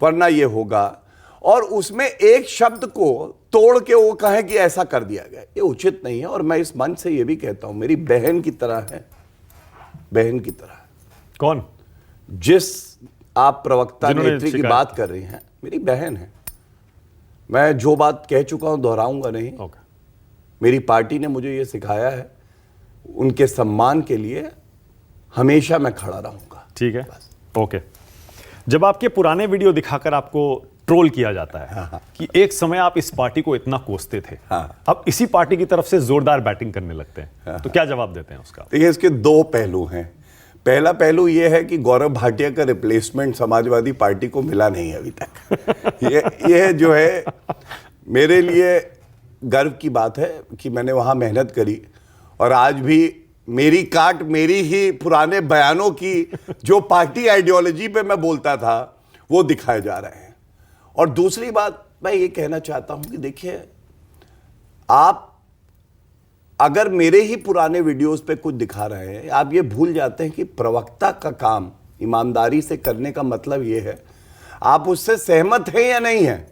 वरना ये होगा, और उसमें एक शब्द को तोड़ के वो कहें कि ऐसा कर दिया गया, ये उचित नहीं है। और मैं इस मंच से ये भी कहता हूं, मेरी बहन की तरह है, बहन की तरह। कौन? जिस आप प्रवक्ता जिन्होंने नेत्री की शिकायत बात कर रही हैं, मेरी बहन है। मैं जो बात कह चुका हूं दोहराऊंगा नहीं। ओके, मेरी पार्टी ने मुझे ये सिखाया है, उनके सम्मान के लिए हमेशा मैं खड़ा रहूंगा। ठीक है, ओके। जब आपके पुराने वीडियो दिखाकर आपको ट्रोल किया जाता है कि एक समय आप इस पार्टी को इतना कोसते थे, अब इसी पार्टी की तरफ से जोरदार बैटिंग करने लगते हैं, तो क्या जवाब देते हैं उसका? देखिए, इसके 2 पहलू हैं। पहला पहलू यह है कि गौरव भाटिया का रिप्लेसमेंट समाजवादी पार्टी को मिला नहीं अभी तक। ये जो है मेरे लिए गर्व की बात है कि मैंने वहाँ मेहनत करी और आज भी मेरी काट मेरी ही पुराने बयानों की जो पार्टी आइडियोलॉजी पे मैं बोलता था वो दिखाए जा रहे हैं। और दूसरी बात मैं ये कहना चाहता हूं कि देखिए, आप अगर मेरे ही पुराने वीडियोस पे कुछ दिखा रहे हैं, आप ये भूल जाते हैं कि प्रवक्ता का काम ईमानदारी से करने का मतलब ये है आप उससे सहमत हैं या नहीं हैं।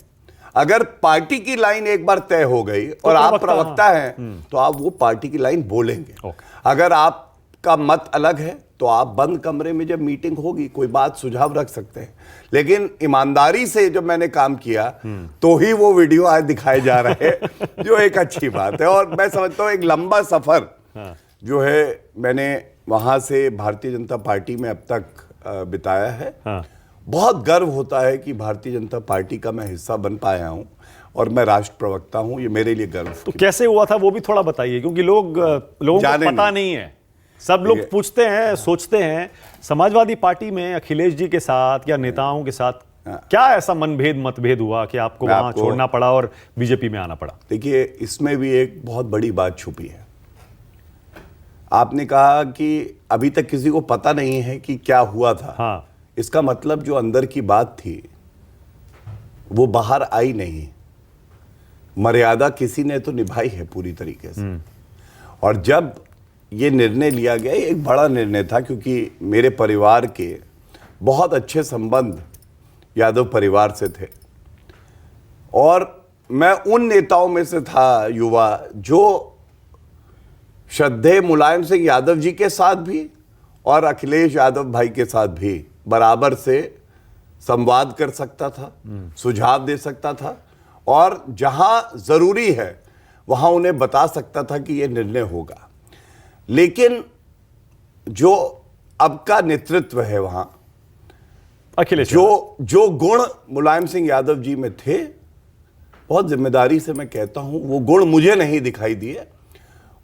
अगर पार्टी की लाइन एक बार तय हो गई और आप प्रवक्ता हैं तो आप वो पार्टी की लाइन बोलेंगे। अगर आपका मत अलग है तो आप बंद कमरे में जब मीटिंग होगी कोई बात सुझाव रख सकते हैं, लेकिन ईमानदारी से जब मैंने काम किया तो ही वो वीडियो आज दिखाए जा रहे हैं, जो एक अच्छी बात है। और मैं समझता हूं एक लंबा सफर जो है मैंने वहां से भारतीय जनता पार्टी में अब तक बिताया है। बहुत गर्व होता है कि भारतीय जनता पार्टी का मैं हिस्सा बन पाया हूं और मैं राष्ट्र प्रवक्ता हूं, ये मेरे लिए गर्व। तो कैसे हुआ था वो भी थोड़ा बताइए, क्योंकि लोगों को पता नहीं है। सब लोग पूछते हैं, सोचते हैं समाजवादी पार्टी में अखिलेश जी के साथ या नेताओं के साथ क्या ऐसा मतभेद हुआ कि आपको वहां छोड़ना पड़ा और बीजेपी में आना पड़ा। देखिए, इसमें भी एक बहुत बड़ी बात छुपी है। आपने कहा कि अभी तक किसी को पता नहीं है कि क्या हुआ था। इसका मतलब जो अंदर की बात थी वो बाहर आई नहीं। मर्यादा किसी ने तो निभाई है पूरी तरीके से। और जब ये निर्णय लिया गया, एक बड़ा निर्णय था क्योंकि मेरे परिवार के बहुत अच्छे संबंध यादव परिवार से थे और मैं उन नेताओं में से था युवा जो श्रद्धेय मुलायम सिंह यादव जी के साथ भी और अखिलेश यादव भाई के साथ भी बराबर से संवाद कर सकता था, सुझाव दे सकता था और जहां जरूरी है वहां उन्हें बता सकता था कि यह निर्णय होगा। लेकिन जो अब का नेतृत्व है वहां, अखिलेश जो गुण मुलायम सिंह यादव जी में थे, बहुत जिम्मेदारी से मैं कहता हूं, वो गुण मुझे नहीं दिखाई दिए।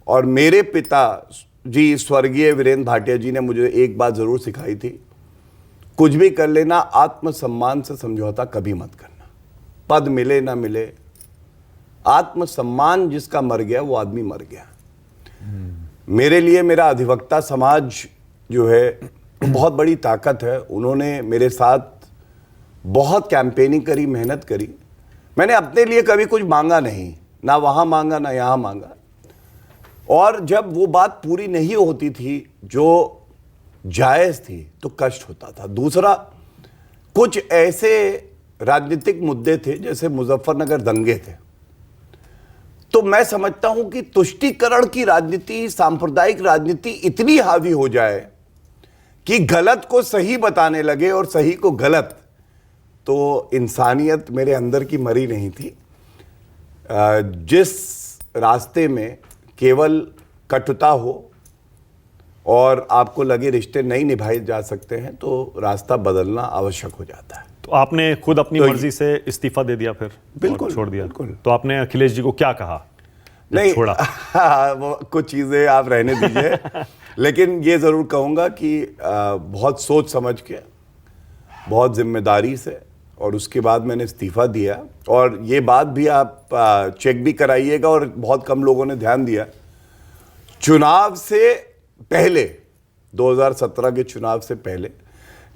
और मेरे पिता जी स्वर्गीय वीरेंद्र भाटिया जी ने मुझे एक बात जरूर सिखाई थी, कुछ भी कर लेना आत्मसम्मान से समझौता कभी मत करना। पद मिले ना मिले, आत्मसम्मान जिसका मर गया वो आदमी मर गया। मेरे लिए मेरा अधिवक्ता समाज जो है बहुत बड़ी ताकत है। उन्होंने मेरे साथ बहुत कैंपेनिंग करी, मेहनत करी। मैंने अपने लिए कभी कुछ मांगा नहीं, ना वहां मांगा ना यहां मांगा। और जब वो बात पूरी नहीं होती थी जो जायज थी तो कष्ट होता था। दूसरा, कुछ ऐसे राजनीतिक मुद्दे थे जैसे मुजफ्फरनगर दंगे थे, तो मैं समझता हूं कि तुष्टीकरण की राजनीति, सांप्रदायिक राजनीति इतनी हावी हो जाए कि गलत को सही बताने लगे और सही को गलत, तो इंसानियत मेरे अंदर की मरी नहीं थी। जिस रास्ते में केवल कटुता हो और आपको लगे रिश्ते नहीं निभाए जा सकते हैं तो रास्ता बदलना आवश्यक हो जाता है। तो आपने खुद अपनी मर्जी से इस्तीफा दे दिया फिर? बिल्कुल छोड़ दिया। बिल्कुल। तो आपने अखिलेश जी को क्या कहा? नहीं छोड़ा। वो कुछ चीजें आप रहने दीजिए लेकिन ये जरूर कहूंगा कि बहुत सोच समझ के, बहुत जिम्मेदारी से, और उसके बाद मैंने इस्तीफा दिया। और ये बात भी आप चेक भी कराइएगा, और बहुत कम लोगों ने ध्यान दिया, चुनाव से पहले, 2017 के चुनाव से पहले,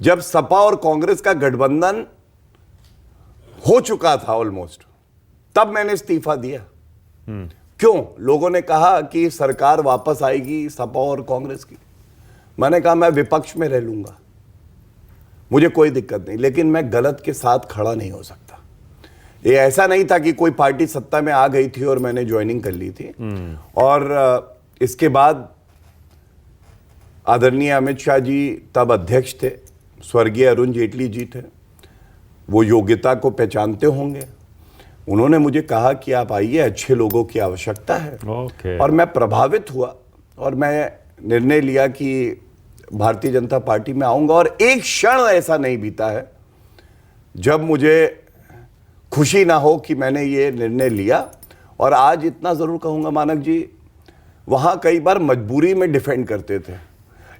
जब सपा और कांग्रेस का गठबंधन हो चुका था ऑलमोस्ट, तब मैंने इस्तीफा दिया। क्यों? लोगों ने कहा कि सरकार वापस आएगी सपा और कांग्रेस की। मैंने कहा मैं विपक्ष में रह लूंगा, मुझे कोई दिक्कत नहीं, लेकिन मैं गलत के साथ खड़ा नहीं हो सकता। ये ऐसा नहीं था कि कोई पार्टी सत्ता में आ गई थी और मैंने ज्वाइनिंग कर ली थी। और इसके बाद आदरणीय अमित शाह जी तब अध्यक्ष थे, स्वर्गीय अरुण जेटली जी थे, वो योग्यता को पहचानते होंगे। उन्होंने मुझे कहा कि आप आइए, अच्छे लोगों की आवश्यकता है। और मैं प्रभावित हुआ और मैं निर्णय लिया कि भारतीय जनता पार्टी में आऊंगा। और एक क्षण ऐसा नहीं बीता है जब मुझे खुशी ना हो कि मैंने ये निर्णय लिया। और आज इतना जरूर कहूंगा मानक जी, वहां कई बार मजबूरी में डिफेंड करते थे,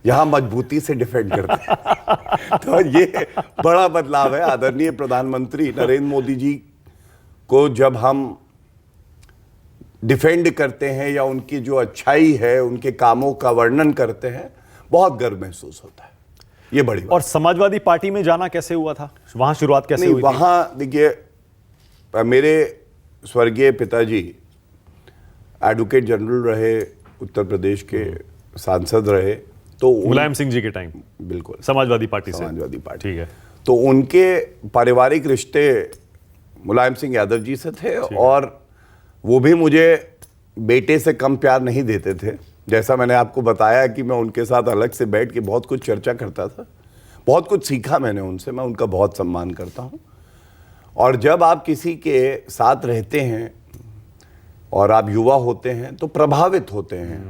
यहां मजबूती से डिफेंड करते हैं। तो ये बड़ा बदलाव है। आदरणीय प्रधानमंत्री नरेंद्र मोदी जी को जब हम डिफेंड करते हैं या उनकी जो अच्छाई है, उनके कामों का वर्णन करते हैं, बहुत गर्व महसूस होता है। ये बड़ी बात। और समाजवादी पार्टी में जाना कैसे हुआ था, वहां शुरुआत कैसे नहीं, हुई थी? वहाँ देखिए, मेरे स्वर्गीय पिताजी एडवोकेट जनरल रहे, उत्तर प्रदेश के सांसद रहे, तो मुलायम सिंह जी के टाइम बिल्कुल समाजवादी पार्टी से। समाजवादी पार्टी, ठीक है। तो उनके पारिवारिक रिश्ते मुलायम सिंह यादव जी से थे, और वो भी मुझे बेटे से कम प्यार नहीं देते थे। जैसा मैंने आपको बताया कि मैं उनके साथ अलग से बैठ के बहुत कुछ चर्चा करता था, बहुत कुछ सीखा मैंने उनसे, मैं उनका बहुत सम्मान करता हूँ। और जब आप किसी के साथ रहते हैं और आप युवा होते हैं तो प्रभावित होते हैं।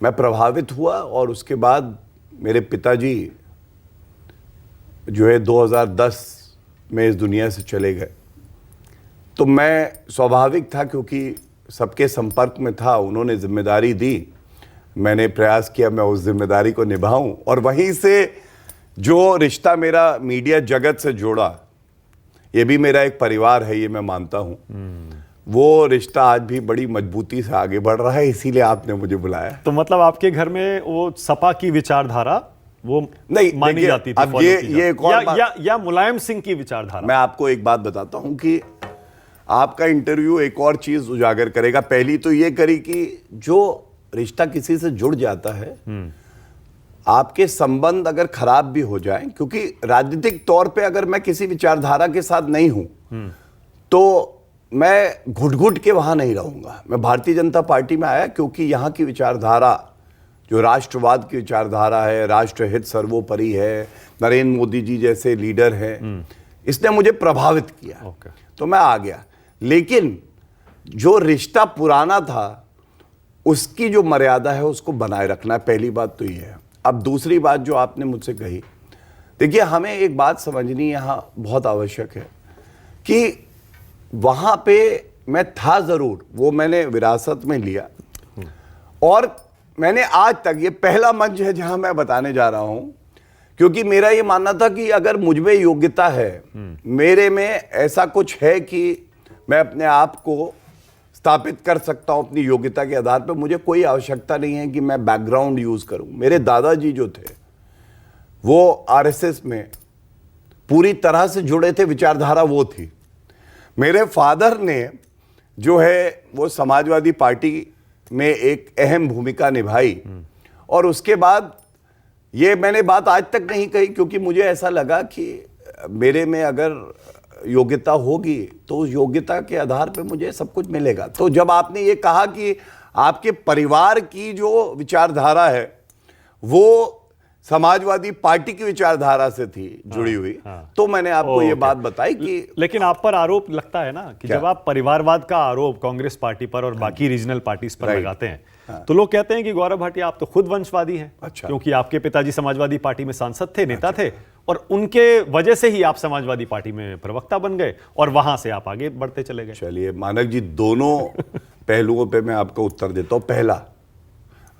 मैं प्रभावित हुआ, और उसके बाद मेरे पिताजी जो है 2010 में इस दुनिया से चले गए। तो मैं स्वाभाविक था, क्योंकि सबके संपर्क में था, उन्होंने जिम्मेदारी दी, मैंने प्रयास किया मैं उस जिम्मेदारी को निभाऊं। और वहीं से जो रिश्ता मेरा मीडिया जगत से जोड़ा, ये भी मेरा एक परिवार है, ये मैं मानता हूं, वो रिश्ता आज भी बड़ी मजबूती से आगे बढ़ रहा है, इसीलिए आपने मुझे बुलाया। तो मतलब आपके घर में वो सपा की विचारधारा वो नहीं मानी जाती थी, अब ये एक और या मुलायम सिंह की विचारधारा? मैं आपको एक बात बताता हूं कि आपका इंटरव्यू एक और चीज उजागर करेगा। पहली तो ये करी कि जो रिश्ता किसी से जुड़ जाता है, आपके संबंध अगर खराब भी हो जाएं, क्योंकि राजनीतिक तौर पे अगर मैं किसी विचारधारा के साथ नहीं हूं तो मैं घुट-घुट के वहां नहीं रहूंगा। मैं भारतीय जनता पार्टी में आया क्योंकि यहां की विचारधारा, जो राष्ट्रवाद की विचारधारा है, राष्ट्रहित सर्वोपरि है, नरेंद्र मोदी जी जैसे लीडर हैं, इसने मुझे प्रभावित किया। तो मैं आ गया। लेकिन जो रिश्ता पुराना था, उसकी जो मर्यादा है उसको बनाए रखना है, पहली बात तो ये है। अब दूसरी बात जो आपने मुझसे कही, देखिए हमें एक बात समझनी यहाँ बहुत आवश्यक है कि वहाँ पे मैं था ज़रूर, वो मैंने विरासत में लिया, और मैंने आज तक, ये पहला मंच है जहाँ मैं बताने जा रहा हूँ, क्योंकि मेरा ये मानना था कि अगर मुझ में योग्यता है, मेरे में ऐसा कुछ है कि मैं अपने आप को स्थापित कर सकता हूं अपनी योग्यता के आधार पर, मुझे कोई आवश्यकता नहीं है कि मैं बैकग्राउंड यूज करूं। मेरे दादाजी जो थे वो आरएसएस में पूरी तरह से जुड़े थे, विचारधारा वो थी। मेरे फादर ने जो है वो समाजवादी पार्टी में एक अहम भूमिका निभाई, और उसके बाद ये मैंने बात आज तक नहीं कही, क्योंकि मुझे ऐसा लगा कि मेरे में अगर योग्यता होगी तो उस योग्यता के आधार पे मुझे सब कुछ मिलेगा। तो जब आपने ये कहा कि आपके परिवार की जो विचारधारा है वो समाजवादी पार्टी की विचारधारा से थी जुड़ी हुई, तो मैंने आपको ये बात बताई कि लेकिन आप पर आरोप लगता है ना कि जब आप परिवारवाद का आरोप कांग्रेस पार्टी पर और बाकी रीजनल पार्टीज पर लगाते हैं, तो लोग कहते हैं कि गौरव भाटिया आप तो खुद वंशवादी हैं। अच्छा। क्योंकि आपके पिताजी समाजवादी पार्टी में सांसद थे, नेता थे, और उनके वजह से ही आप समाजवादी पार्टी में प्रवक्ता बन गए, और वहां से आप आगे बढ़ते चले गए। चलिए मानक जी, दोनों पहलुओं पे मैं आपको उत्तर देता हूं। पहला,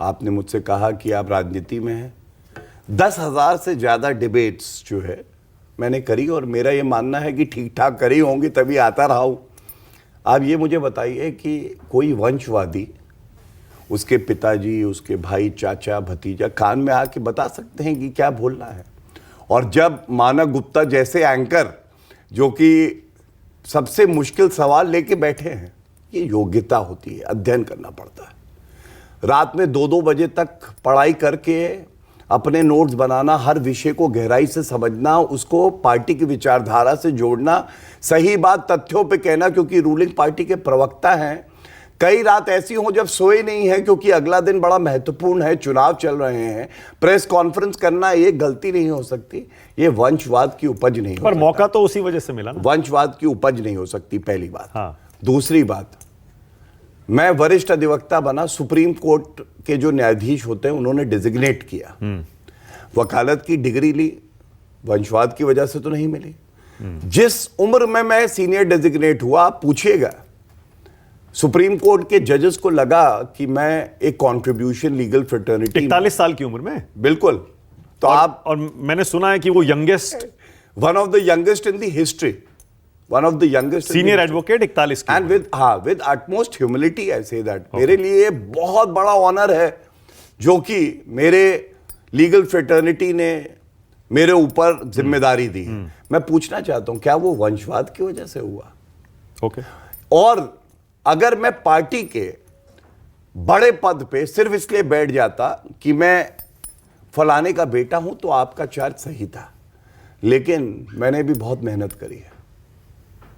आपने मुझसे कहा कि आप राजनीति में हैं। 10,000 से ज्यादा डिबेट्स जो है मैंने करी, और मेरा ये मानना है कि ठीक ठाक करी होंगी तभी आता रहा हूं। आप ये मुझे बताइए कि कोई वंशवादी, उसके पिताजी, उसके भाई, चाचा, भतीजा कान में आके बता सकते हैं कि क्या बोलना है? और जब मानव गुप्ता जैसे एंकर, जो कि सबसे मुश्किल सवाल लेके बैठे हैं, ये योग्यता होती है, अध्ययन करना पड़ता है। रात में 2-2 बजे तक पढ़ाई करके अपने नोट्स बनाना, हर विषय को गहराई से समझना, उसको पार्टी की विचारधारा से जोड़ना, सही बात तथ्यों पे कहना, क्योंकि रूलिंग पार्टी के प्रवक्ता हैं। कई रात ऐसी हो जब सोए नहीं है, क्योंकि अगला दिन बड़ा महत्वपूर्ण है, चुनाव चल रहे हैं, प्रेस कॉन्फ्रेंस करना ये गलती नहीं हो सकती, ये वंशवाद की उपज नहीं हो पर सकता। मौका तो उसी वजह से मिला ना। वंशवाद की उपज नहीं हो सकती, पहली बात। हाँ। दूसरी बात, मैं वरिष्ठ अधिवक्ता बना, सुप्रीम कोर्ट के जो न्यायाधीश होते हैं उन्होंने डिजिग्नेट किया, वकालत की डिग्री ली, वंशवाद की वजह से तो नहीं मिली। जिस उम्र में मैं सीनियर डेजिग्नेट हुआ, आप पूछिएगा, सुप्रीम कोर्ट के जजेस को लगा कि मैं एक कंट्रीब्यूशन लीगल फ्रेटर्निटी, 41 साल की उम्र में। बिल्कुल। तो और मैंने सुना है कि वो youngest, one of the youngest in the history one of the youngest senior advocate 41 की and with utmost humility I say that मेरे लिए बहुत बड़ा ऑनर है जो कि मेरे लीगल फ्रेटर्निटी ने मेरे ऊपर जिम्मेदारी दी है। मैं पूछना चाहता हूं क्या वो वंशवाद की वजह से हुआ? ओके। और अगर मैं पार्टी के बड़े पद पे सिर्फ इसलिए बैठ जाता कि मैं फलाने का बेटा हूं तो आपका चार्ज सही था, लेकिन मैंने भी बहुत मेहनत करी है।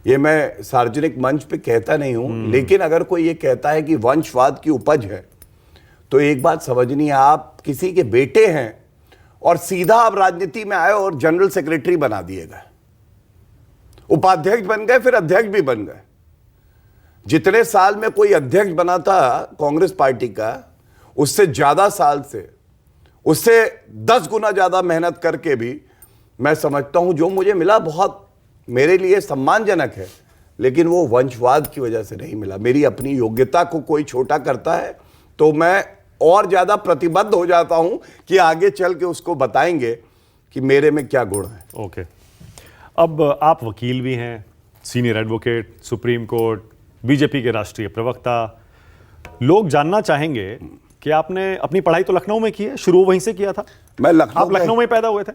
ये मैं सार्वजनिक मंच पे कहता नहीं हूं, लेकिन अगर कोई ये कहता है कि वंशवाद की उपज है तो एक बात समझनी है, आप किसी के बेटे हैं और सीधा आप राजनीति में आए और जनरल सेक्रेटरी बना दिए गए, उपाध्यक्ष बन गए, फिर अध्यक्ष भी बन गए। जितने साल में कोई अध्यक्ष बना था कांग्रेस पार्टी का, उससे ज्यादा साल से, उससे 10 गुना ज्यादा मेहनत करके भी मैं समझता हूं जो मुझे मिला बहुत मेरे लिए सम्मानजनक है, लेकिन वो वंशवाद की वजह से नहीं मिला। मेरी अपनी योग्यता को कोई छोटा करता है तो मैं और ज्यादा प्रतिबद्ध हो जाता हूं कि आगे चल के उसको बताएंगे कि मेरे में क्या गुण है। ओके। अब आप वकील भी हैं, senior advocate, supreme court, BJP के राष्ट्रीय प्रवक्ता। लोग जानना चाहेंगे कि आपने अपनी पढ़ाई तो लखनऊ में की है, शुरू वहीं से किया था? मैं लखनऊ आप लखनऊ में पैदा हुए थे?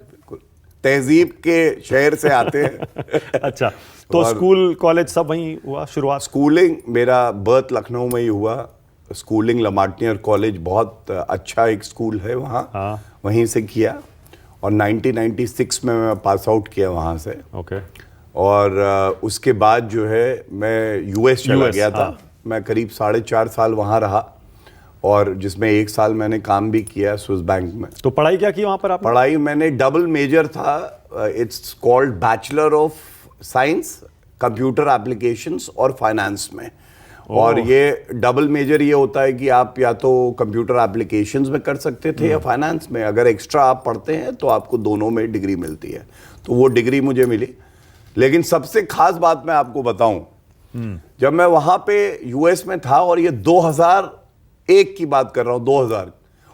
तहजीब के शहर से आते हैं। अच्छा, तो स्कूल कॉलेज सब वहीं हुआ शुरुआत? स्कूलिंग मेरा बर्थ लखनऊ में ही हुआ। स्कूलिंग लमार्टियर कॉलेज बहुत अच्छा एक स्कूल है वहाँ, वहीं से किया और 1996 में मैं पास आउट किया वहाँ से। ओके। और उसके बाद जो है मैं यूएस चला गया था। मैं करीब 4.5 साल वहाँ रहा और जिसमें 1 साल मैंने काम भी किया स्विस बैंक में। तो पढ़ाई क्या की वहाँ पर आपने? पढ़ाई मैंने डबल मेजर था, it's called bachelor of science, computer applications और फाइनेंस में। और ये डबल मेजर ये होता है कि आप या तो कंप्यूटर एप्लीकेशंस में कर सकते थे या फाइनेंस में। अगर एक्स्ट्रा आप पढ़ते हैं तो आपको दोनों में डिग्री मिलती है, तो वो डिग्री मुझे मिली। लेकिन सबसे खास बात मैं आपको बताऊं, जब मैं वहां पे यूएस में था और ये 2001 की बात कर रहा हूं, 2000,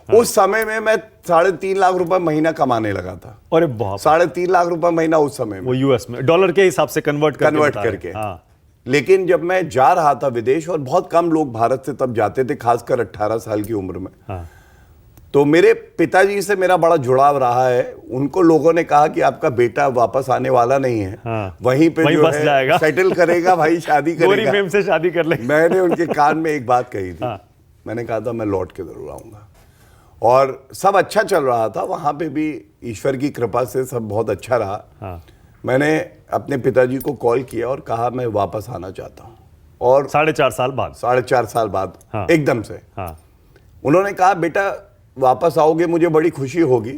उस समय में मैं 3.5 लाख रुपए महीना कमाने लगा था। अरे बहुत! 3.5 लाख रुपए महीना उस समय में, वो यूएस में डॉलर के हिसाब से कन्वर्ट करके। लेकिन जब मैं जा रहा था विदेश, और बहुत कम लोग भारत से तब जाते थे, खासकर 18 साल की उम्र में, तो मेरे पिताजी से मेरा बड़ा जुड़ाव रहा है। उनको लोगों ने कहा कि आपका बेटा वापस आने वाला नहीं है, वहीं पे जो है जाएगा, सेटल करेगा भाई, शादी करेगा, मेम से शादी कर ले। मैंने उनके कान में एक बात कही थी। मैंने कहा था मैं लौट के जरूर आऊंगा। और सब अच्छा चल रहा था वहां पे भी, ईश्वर की कृपा से सब बहुत अच्छा रहा। मैंने अपने पिताजी को कॉल किया और कहा मैं वापस आना चाहता हूं। और 4.5 साल बाद 4.5 साल बाद एकदम से उन्होंने कहा बेटा वापस आओगे मुझे बड़ी खुशी होगी,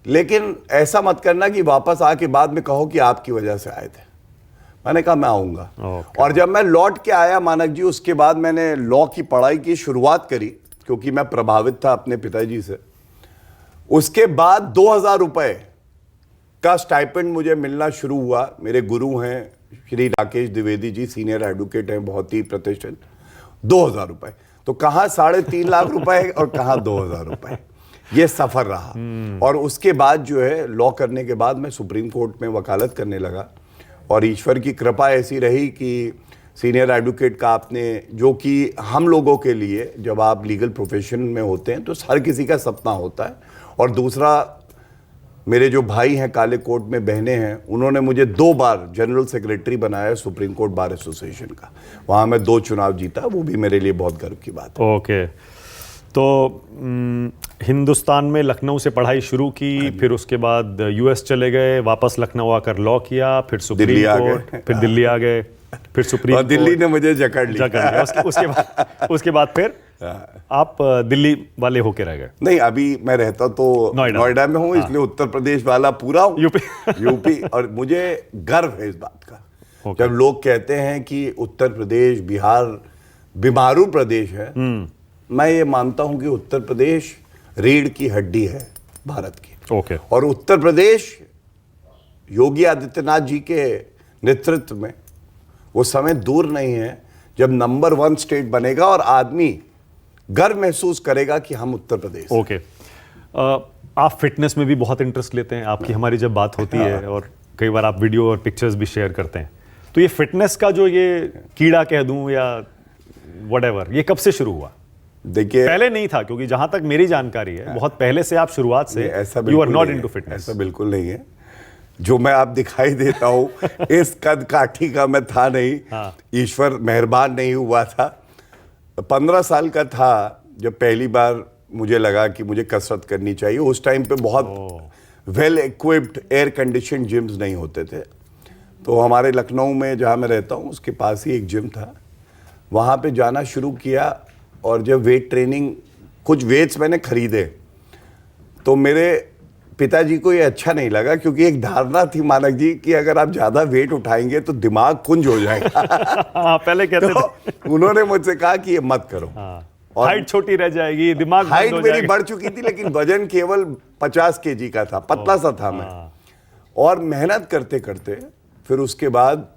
लेकिन ऐसा मत करना कि वापस आके बाद में कहो कि आपकी वजह से आए थे। मैंने कहा मैं आऊंगा। और जब मैं लौट के आया मानक जी, उसके बाद मैंने लॉ की पढ़ाई की शुरुआत करी, क्योंकि मैं प्रभावित था अपने पिताजी से। उसके बाद 2000 रुपए का स्टाइपेंड मुझे मिलना शुरू हुआ। मेरे गुरु हैं श्री राकेश द्विवेदी जी, सीनियर एडवोकेट हैं, बहुत ही प्रतिष्ठित। 2000 रुपए, तो कहाँ 3.5 लाख रुपए और कहाँ 2000 रुपए, ये सफर रहा। और उसके बाद जो है लॉ करने के बाद मैं सुप्रीम कोर्ट में वकालत करने लगा, और ईश्वर की कृपा ऐसी रही कि सीनियर एडवोकेट का आपने, जो कि हम लोगों के लिए जब आप लीगल प्रोफेशन में होते हैं तो हर किसी का सपना होता है। और दूसरा, मेरे जो भाई हैं काले कोट में, बहनें हैं, उन्होंने मुझे 2 बार जनरल सेक्रेटरी बनाया सुप्रीम कोर्ट बार एसोसिएशन का। वहाँ मैं 2 चुनाव जीता, वो भी मेरे लिए बहुत गर्व की बात है। ओके। तो हिंदुस्तान में लखनऊ से पढ़ाई शुरू की, फिर उसके बाद यूएस चले गए, वापस लखनऊ आकर लॉ किया, फिर सुप्रीम कोर्ट, फिर दिल्ली आ गए, फिर सुप्रीम कोर्ट, दिल्ली ने मुझे जकड़ लिया। उसके बाद फिर आप दिल्ली वाले होके रह गए? नहीं, अभी मैं रहता तो नोएडा में हूँ, इसलिए उत्तर प्रदेश वाला पूरा हूँ, यूपी। और मुझे गर्व है इस बात का। जब लोग कहते हैं कि उत्तर प्रदेश, बिहार बीमारू प्रदेश है, मैं ये मानता हूं कि उत्तर प्रदेश रीढ़ की हड्डी है भारत की। और उत्तर प्रदेश योगी आदित्यनाथ जी के नेतृत्व में, वो समय दूर नहीं है जब नंबर 1 स्टेट बनेगा और आदमी गर्व महसूस करेगा कि हम उत्तर प्रदेश। ओके। आप फिटनेस में भी बहुत इंटरेस्ट लेते हैं, आपकी हमारी जब बात होती है, और कई बार आप वीडियो और पिक्चर्स भी शेयर करते हैं, तो ये फिटनेस का जो ये कीड़ा कह दूं या व्हाटएवर, ये कब से शुरू हुआ? देखिए, पहले नहीं था, क्योंकि जहां तक मेरी जानकारी है बहुत पहले से आप शुरुआत से ऐसा यू आर बिल्कुल नॉट नहीं इनटू है। फिटनेस। ऐसा बिल्कुल नहीं है। जो मैं आप दिखाई देता हूँ इस कद काठी का मैं था नहीं। हाँ। ईश्वर मेहरबान नहीं हुआ था। 15 साल का था जब पहली बार मुझे लगा कि मुझे कसरत करनी चाहिए। उस टाइम पे बहुत well equipped air condition gyms नहीं होते थे। तो हमारे लखनऊ में जहाँ मैं रहता हूँ उसके पास ही एक जिम था, वहाँ पे जाना शुरू किया। और जब वेट ट्रेनिंग, कुछ वेट्स मैंने खरीदे, तो मेरे पिताजी को ये अच्छा नहीं लगा, क्योंकि एक धारणा थी मानक जी कि अगर आप ज़्यादा वेट उठाएंगे तो दिमाग कुंज हो जाएगा। हाँ, पहले कहते थे। तो उन्होंने मुझसे कहा कि ये मत करो। और हाइट छोटी रह जाएगी, दिमाग बंद हाइट हो मेरी जाएगा। बढ़ चुकी थी, लेकिन वजन केवल 50 केजी का था, पतला सा था मैं। और मेहनत करते करते फिर उसके बाद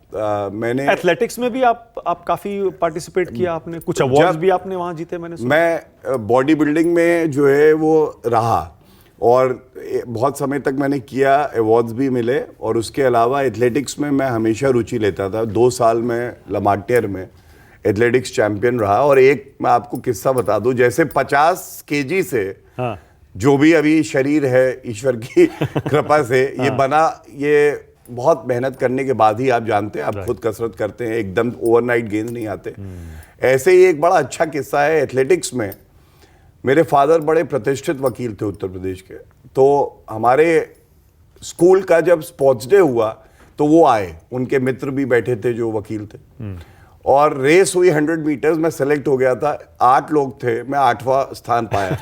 मैंने एथलेटिक्स में भी आप काफी पार्टिसिपेट किया आपने, कुछ अवार्ड्स भी आपने वहां जीते मैंने सुना। मैं बॉडी बिल्डिंग में जो है वो रहा, और बहुत समय तक मैंने किया, अवार्ड्स भी मिले। और उसके अलावा एथलेटिक्स में मैं हमेशा रुचि लेता था। 2 साल में लमाटियर में एथलेटिक्स चैंपियन रहा। और एक मैं आपको किस्सा बता दूं, जैसे 50 केजी से हाँ। जो भी अभी शरीर है ईश्वर की कृपा से ये बना, ये बहुत मेहनत करने के बाद ही, आप जानते हैं, आप खुद कसरत करते हैं, एकदम ओवरनाइट गेंद नहीं आते। ऐसे ही एक बड़ा अच्छा किस्सा है एथलेटिक्स में। मेरे फादर बड़े प्रतिष्ठित वकील थे उत्तर प्रदेश के। तो हमारे स्कूल का जब स्पोर्ट्स डे हुआ तो वो आए, उनके मित्र भी बैठे थे जो वकील थे। और रेस हुई 100 मीटर्स में, सेलेक्ट हो गया था। 8 लोग थे, मैं 8वां स्थान पाया।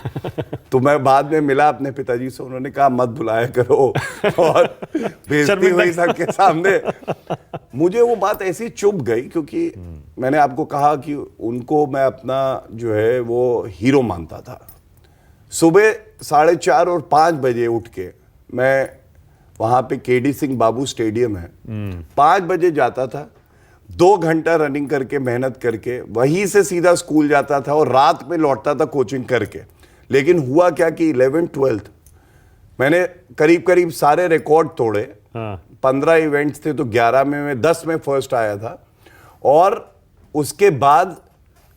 तो मैं बाद में मिला अपने पिताजी से, उन्होंने कहा मत बुलाया करो, और बेइज्जती हुई सबके सामने। मुझे वो बात ऐसी चुभ गई, क्योंकि मैंने आपको कहा कि उनको मैं अपना जो है वो हीरो मानता था। सुबह 4:30 और 5 बजे उठ के मैं वहाँ पे केडी सिंह बाबू स्टेडियम है, 5 बजे जाता था। 2 घंटा रनिंग करके, मेहनत करके, वहीं से सीधा स्कूल जाता था और रात में लौटता था कोचिंग करके। लेकिन हुआ क्या कि 11th 12th मैंने करीब करीब सारे रिकॉर्ड तोड़े। 15 इवेंट्स थे तो 11 में मैं 10 में फर्स्ट आया था। और उसके बाद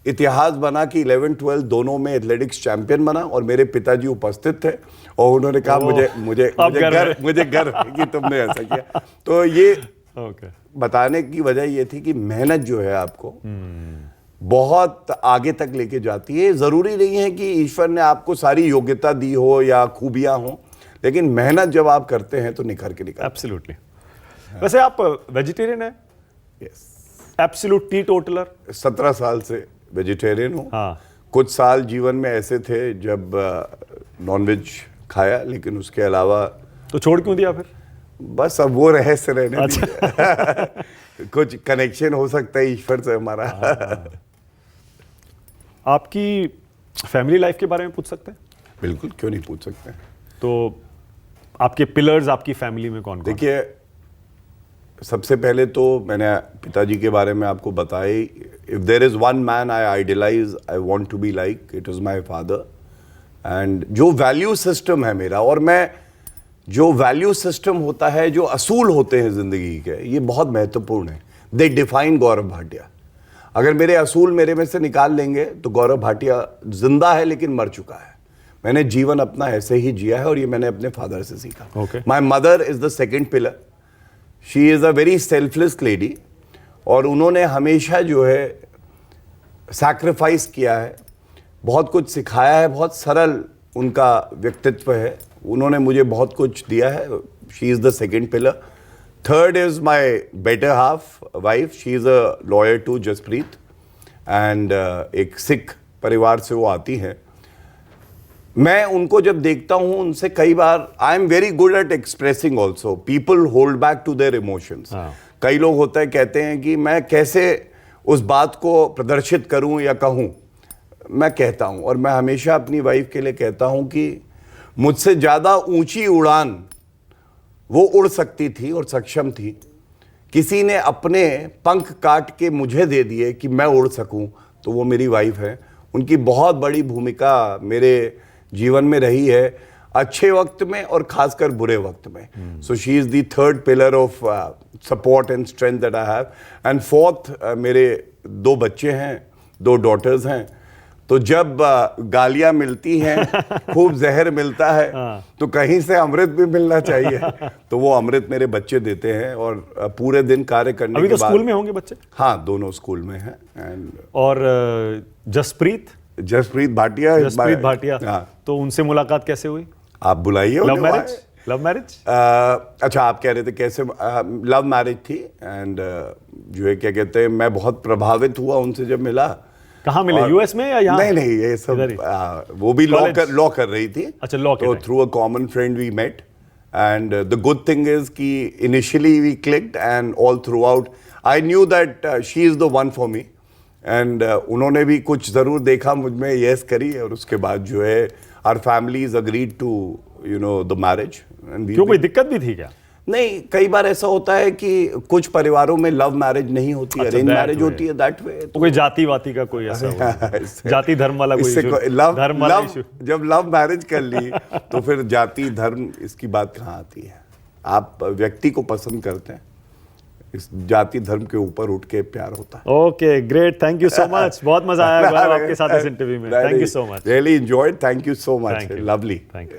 इतिहास बना कि 11th 12th दोनों में एथलेटिक्स चैंपियन बना, और मेरे पिताजी उपस्थित थे। और उन्होंने कहा मुझे गर्व है कि तुमने ऐसा किया। तो ये बताने की वजह ये थी कि मेहनत जो है आपको बहुत आगे तक लेके जाती है। जरूरी नहीं है कि ईश्वर ने आपको सारी योग्यता दी हो या खूबियां हो, लेकिन मेहनत जब आप करते हैं तो निखर के निकलती है। एब्सोल्युटली। वैसे आप वेजिटेरियन हैं? यस। एब्सोल्यूट टीटोटलर? 17 साल से वेजिटेरियन हूँ। हाँ। कुछ साल जीवन में ऐसे थे जब नॉनवेज खाया, लेकिन उसके अलावा तो छोड़ क्यों दिया फिर? बस अब वो रहस्य रहने दीजिए। कुछ कनेक्शन हो सकता है ईश्वर से हमारा। आपकी फैमिली लाइफ के बारे में पूछ सकते हैं? बिल्कुल, क्यों नहीं पूछ सकते हैं। तो आपके पिलर्स आपकी फैमिली में कौन कौन? देखिए, सबसे पहले तो मैंने पिताजी के बारे में आपको बताया। If there is one man I idolise, I want to be like, it is my father. And जो वैल्यू सिस्टम है मेरा, और मैं जो वैल्यू सिस्टम होता है, जो असूल होते हैं जिंदगी के, ये बहुत महत्वपूर्ण है। दे डिफाइन गौरव भाटिया। अगर मेरे असूल मेरे में से निकाल लेंगे तो गौरव भाटिया जिंदा है लेकिन मर चुका है। मैंने जीवन अपना ऐसे ही जिया है, और ये मैंने अपने फादर से सीखा। My mother is the second pillar. She is a very selfless lady, और उन्होंने हमेशा जो है सैक्रिफाइस किया है, बहुत कुछ सिखाया है। बहुत सरल उनका व्यक्तित्व है, उन्होंने मुझे बहुत कुछ दिया है। She is the second pillar. Third is my better half wife, she is a lawyer to Jaspreet, and एक सिख परिवार से वो आती हैं। मैं उनको जब देखता हूं, उनसे कई बार, I am very good at expressing also. People hold back to their emotions. कई लोग होता है कहते हैं कि मैं कैसे उस बात को प्रदर्शित करूं या कहूं। मैं कहता हूं, और मैं हमेशा अपनी वाइफ के लिए कहता हूं कि मुझसे ज़्यादा ऊंची उड़ान वो उड़ सकती थी और सक्षम थी। किसी ने अपने पंख काट के मुझे दे दिए कि मैं उड़ सकूं, तो वो मेरी वाइफ है। उनकी बहुत बड़ी भूमिका मेरे जीवन में रही है। अच्छे वक्त में और खासकर बुरे वक्त में. So she is the third pillar of support and strength that I have. And fourth, मेरे 2 बच्चे हैं, 2 डॉटर्स हैं. तो जब गालियां मिलती हैं, खूब जहर मिलता है, तो कहीं से अमृत भी मिलना चाहिए. तो वो अमृत मेरे बच्चे देते हैं. और पूरे दिन कार्य करने अभी के तो बाद, स्कूल में होंगे बच्चे? हाँ, दोनों स्कूल में हैं. एंड और जसप्रीत भाटिया भाटिया, हाँ. तो उनसे मुलाकात कैसे हुई? आप बुलाइए. Love marriage? Love marriage? अच्छा, आप कह रहे थे कैसे? लव मैरिज थी. एंड जो है क्या कहते हैं, मैं बहुत प्रभावित हुआ उनसे जब मिला. कहाँ मिले? यूएस में या यहाँ? नहीं, ये सब वो भी लॉ कर रही थी. अच्छा, लॉ तो through a common friend we met. And the good thing is कि initially we clicked and all throughout I knew that she is the one for me. And उन्होंने भी कुछ जरूर देखा मुझ में, यस करी. और उसके बाद जो है our families agreed to the marriage. क्यों, कोई दिक्कत भी थी क्या? नहीं, कई बार ऐसा होता है कि कुछ परिवारों में लव मैरिज नहीं होती, अरेंज मैरिज होती है. दैट वे कोई जाति वाती का कोई ऐसा जाति धर्म वाला कोई जब लव मैरिज कर ली तो फिर जाति धर्म इसकी बात कहाँ आती है? आप व्यक्ति को पसंद करते हैं, इस जाति धर्म के ऊपर उठ के प्यार होता है. Okay, great, thank you so much. बहुत मजा आया आपके साथ इस इंटरव्यू में. Thank you so much. Really enjoyed. Thank you so much. Lovely. Thank you.